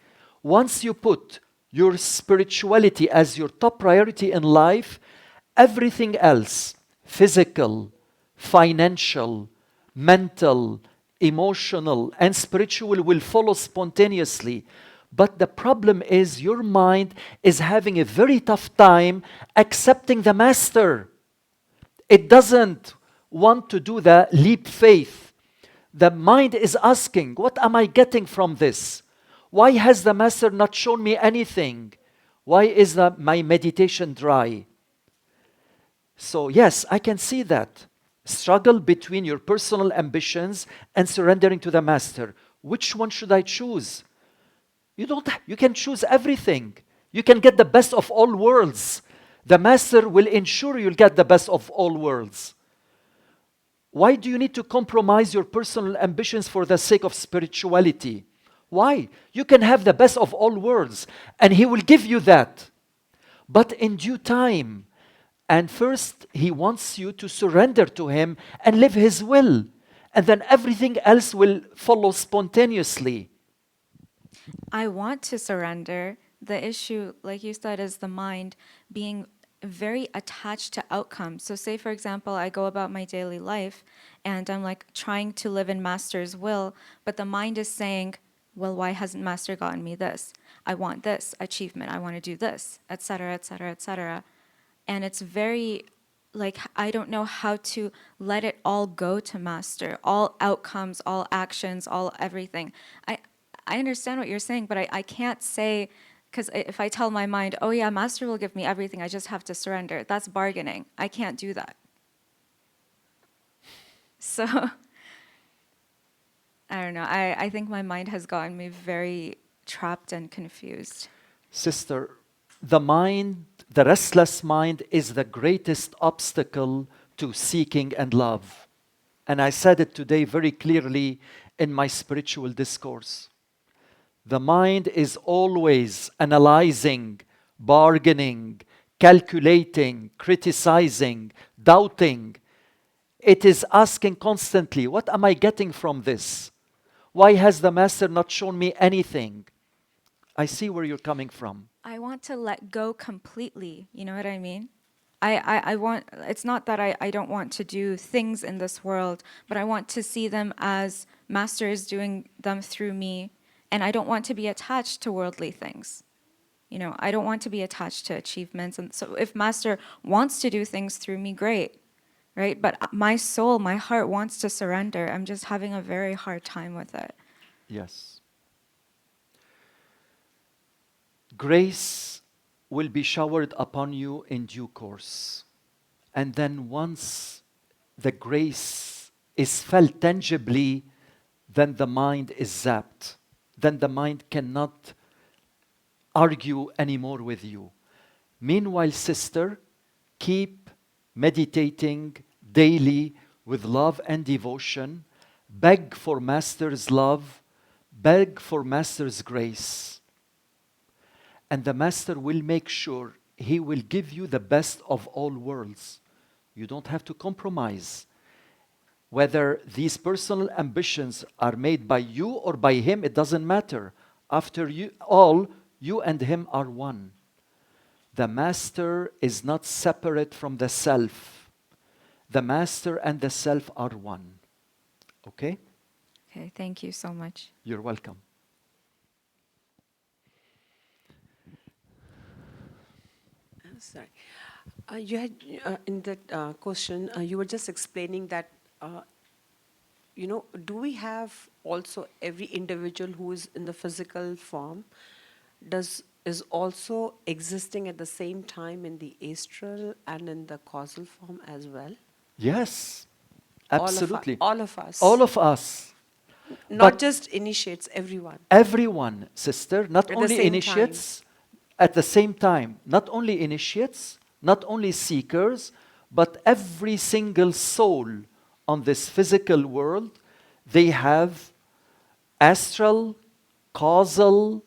Once you put your spirituality as your top priority in life, everything else, physical, financial, mental, emotional, and spiritual, will follow spontaneously. But the problem is your mind is having a very tough time accepting the Master. It doesn't want to do the leap faith. The mind is asking, what am I getting from this? Why has the Master not shown me anything? Why is my meditation dry? So yes, I can see that. Struggle between your personal ambitions and surrendering to the Master. Which one should I choose? You can choose everything. You can get the best of all worlds. The Master will ensure you'll get the best of all worlds. Why do you need to compromise your personal ambitions for the sake of spirituality? Why? You can have the best of all worlds, and He will give you that. But in due time. And first, He wants you to surrender to Him and live His will. And then everything else will follow spontaneously. I want to surrender, the issue, like you said, is the mind being very attached to outcomes. So say, for example, I go about my daily life and I'm like trying to live in Master's will, but the mind is saying, well, why hasn't Master gotten me this? I want this achievement. I want to do this, etc., etc., etc. And it's very, like, I don't know how to let it all go to Master, all outcomes, all actions, all everything. I understand what you're saying, but I can't say, because if I tell my mind, oh yeah, Master will give me everything, I just have to surrender, that's bargaining. I can't do that. So, I don't know. I think my mind has gotten me very trapped and confused. Sister, the mind, the restless mind, is the greatest obstacle to seeking and love. And I said it today very clearly in my spiritual discourse. The mind is always analyzing, bargaining, calculating, criticizing, doubting. It is asking constantly, what am I getting from this? Why has the Master not shown me anything? I see where you're coming from. I want to let go completely, you know what I mean? I want, it's not that I don't want to do things in this world, but I want to see them as Master is doing them through me, and I don't want to be attached to worldly things. You know, I don't want to be attached to achievements, and so if Master wants to do things through me, great, right? But my soul, my heart wants to surrender. I'm just having a very hard time with it. Yes. Grace will be showered upon you in due course. And then once the grace is felt tangibly, then the mind is zapped. Then the mind cannot argue anymore with you. Meanwhile, sister, keep meditating daily with love and devotion. Beg for Master's love. Beg for Master's grace. And the Master will make sure He will give you the best of all worlds. You don't have to compromise. Whether these personal ambitions are made by you or by Him, it doesn't matter. After you, all, you and Him are one. The Master is not separate from the self. The Master and the self are one. Okay? Okay, thank you so much. You're welcome. Sorry. You had, in that question, you were just explaining that, do we have also every individual who is in the physical form is also existing at the same time in the astral and in the causal form as well? Yes, absolutely. All of us. All of us. Not But just initiates, everyone. everyone, sister, not At the only same initiates, at the same time, not only initiates, not only seekers, but every single soul on this physical world, they have astral, causal,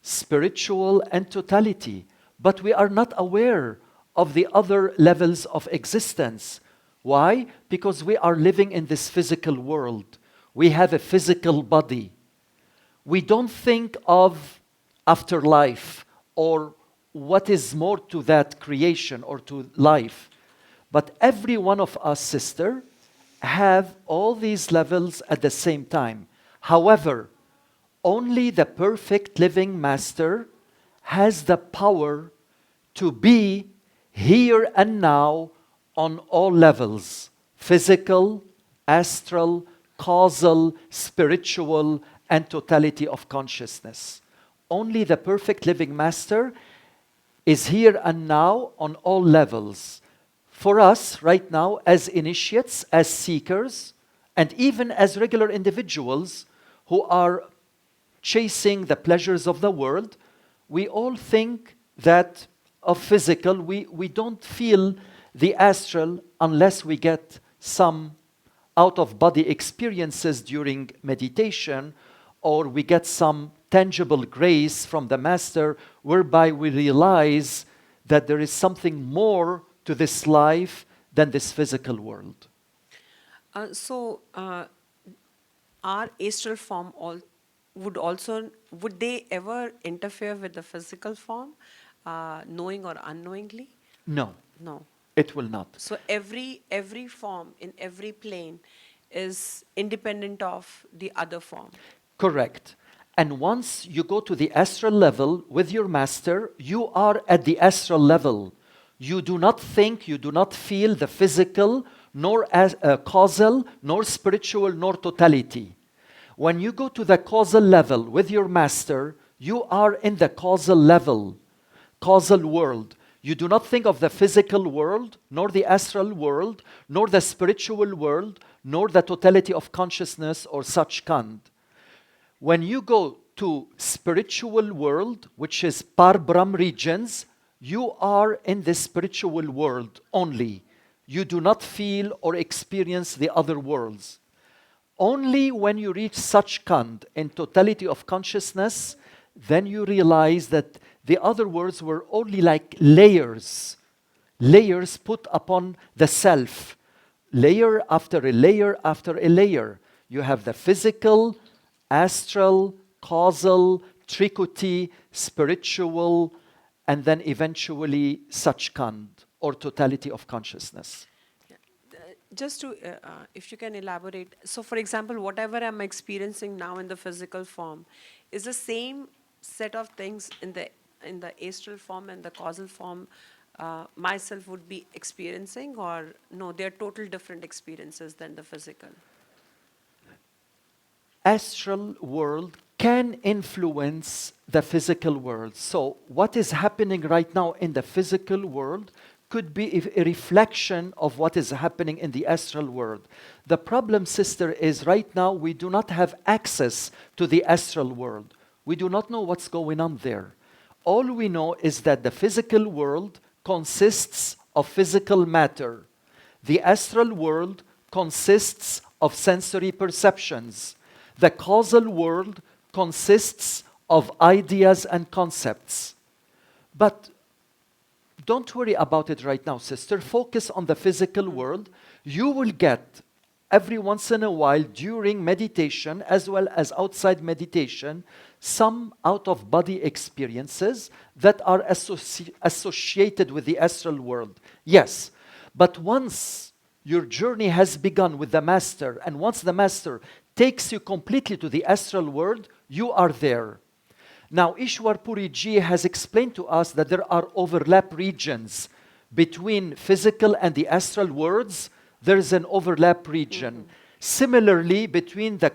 spiritual, and totality. But we are not aware of the other levels of existence. Why? Because we are living in this physical world. We have a physical body. We don't think of afterlife or what is more to that creation or to life. But every one of us, sister, have all these levels at the same time. However, only the perfect living Master has the power to be here and now on all levels: physical, astral, causal, spiritual, and totality of consciousness. Only the perfect living Master is here and now on all levels. For us, right now, as initiates, as seekers, and even as regular individuals who are chasing the pleasures of the world, we all think that of physical, we don't feel the astral unless we get some out-of-body experiences during meditation, or we get some tangible grace from the Master whereby we realize that there is something more to this life than this physical world. Our astral form would they ever interfere with the physical form, knowing or unknowingly? No, No. it will not. So every form in every plane is independent of the other form. Correct. And once you go to the astral level with your master, you are at the astral level. You do not think, you do not feel the physical, nor as causal, nor spiritual, nor totality. When you go to the causal level with your master, you are in the causal level, causal world. You do not think of the physical world, nor the astral world, nor the spiritual world, nor the totality of consciousness or such kind. When you go to spiritual world, which is Parbrahm regions, you are in the spiritual world only. You do not feel or experience the other worlds. Only when you reach such kind in totality of consciousness, then you realize that the other worlds were only like layers, layers put upon the self, layer after a layer after a layer. You have the physical, astral, causal, trikuti, spiritual, and then eventually Sachkhand, or totality of consciousness. Just to, if you can elaborate. So, for example, whatever I'm experiencing now in the physical form is the same set of things in the astral form and the causal form myself would be experiencing, or no, they're total different experiences than the physical. Astral world can influence the physical world. So what is happening right now in the physical world could be a reflection of what is happening in the astral world. The problem, sister, is right now we do not have access to the astral world. We do not know what's going on there. All we know is that the physical world consists of physical matter. The astral world consists of sensory perceptions. The causal world consists of ideas and concepts. But don't worry about it right now, sister. Focus on the physical world. You will get every once in a while during meditation as well as outside meditation some out-of-body experiences that are associated with the astral world. Yes, but once your journey has begun with the master, and once the master takes you completely to the astral world, you are there. Now, Ishwar Puri Ji has explained to us that there are overlap regions between physical and the astral worlds. There is an overlap region. Similarly, between the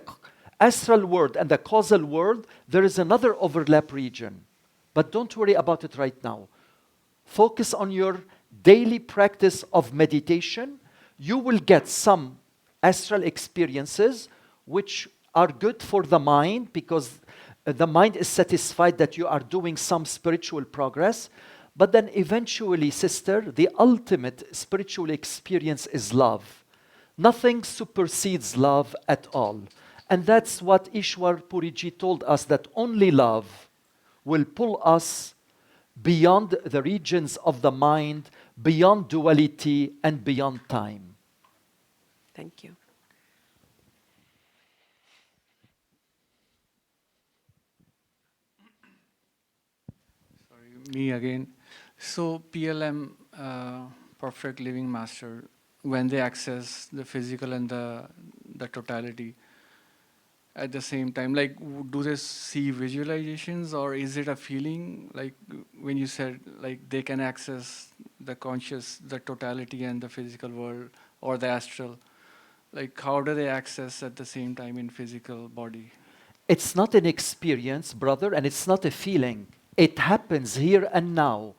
astral world and the causal world, there is another overlap region. But don't worry about it right now. Focus on your daily practice of meditation. You will get some astral experiences which are good for the mind, because the mind is satisfied that you are doing some spiritual progress. But then eventually, sister, the ultimate spiritual experience is love. Nothing supersedes love at all. And that's what Ishwar Puri Ji told us, that only love will pull us beyond the regions of the mind, beyond duality, and beyond time. Thank you. Me again. So PLM, Perfect Living Master, when they access the physical and the totality at the same time, like do they see visualizations, or is it a feeling? Like when you said like they can access the conscious, the totality and the physical world, or the astral, like how do they access at the same time in physical body? It's not an experience, brother, and it's not a feeling. It happens here and now.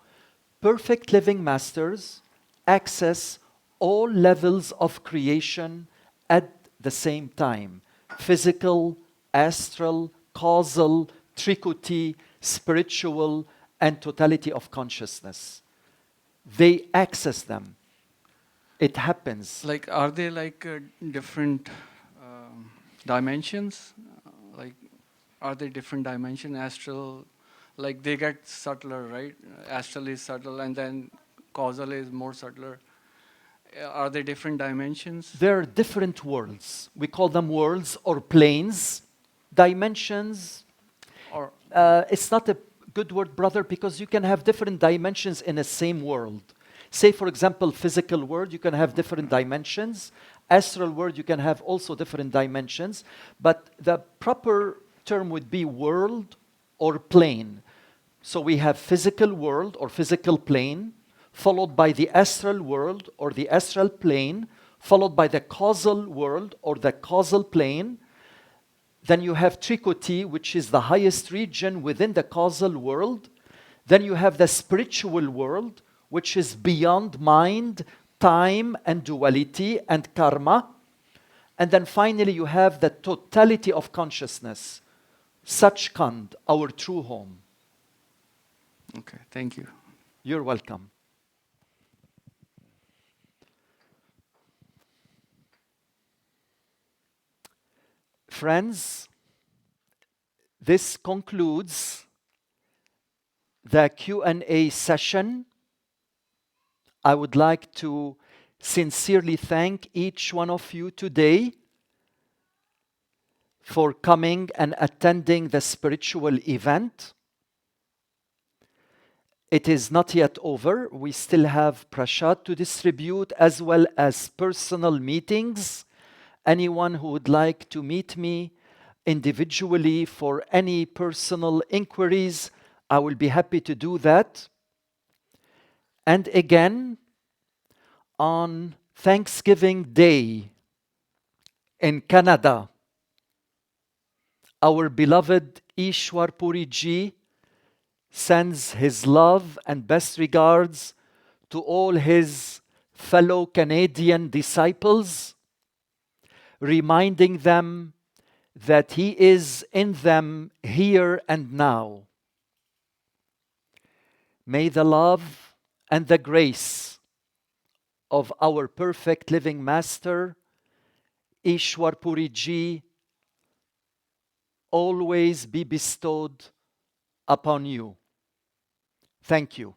Perfect living masters access all levels of creation at the same time. Physical, astral, causal, trikuti, spiritual, and totality of consciousness. They access them. It happens. Like, are they like different dimensions? Like, are they different dimension? Astral, like they get subtler, right? Astral is subtle, and then causal is more subtler. Are they different dimensions? There are different worlds. We call them worlds or planes. Dimensions, Or it's not a good word, brother, because you can have different dimensions in the same world. Say, for example, physical world, you can have different dimensions. Astral world, you can have also different dimensions. But the proper term would be world or plane. So we have physical world or physical plane, followed by the astral world or the astral plane, followed by the causal world or the causal plane. Then you have Trikoti, which is the highest region within the causal world. Then you have the spiritual world, which is beyond mind, time, and duality and karma. And then finally, you have the totality of consciousness, Sachkhand, our true home. okay, thank you. You're welcome. Friends, this concludes the Q&A session. I would like to sincerely thank each one of you today for coming and attending the spiritual event. It is not yet over. We still have prasad to distribute as well as personal meetings. Anyone who would like to meet me individually for any personal inquiries, I will be happy to do that. And again, on Thanksgiving Day in Canada, our beloved Ishwar Puri Ji sends his love and best regards to all his fellow Canadian disciples, reminding them that he is in them here and now. May the love and the grace of our perfect living Master, Ishwar Puri Ji, always be bestowed upon you. Thank you.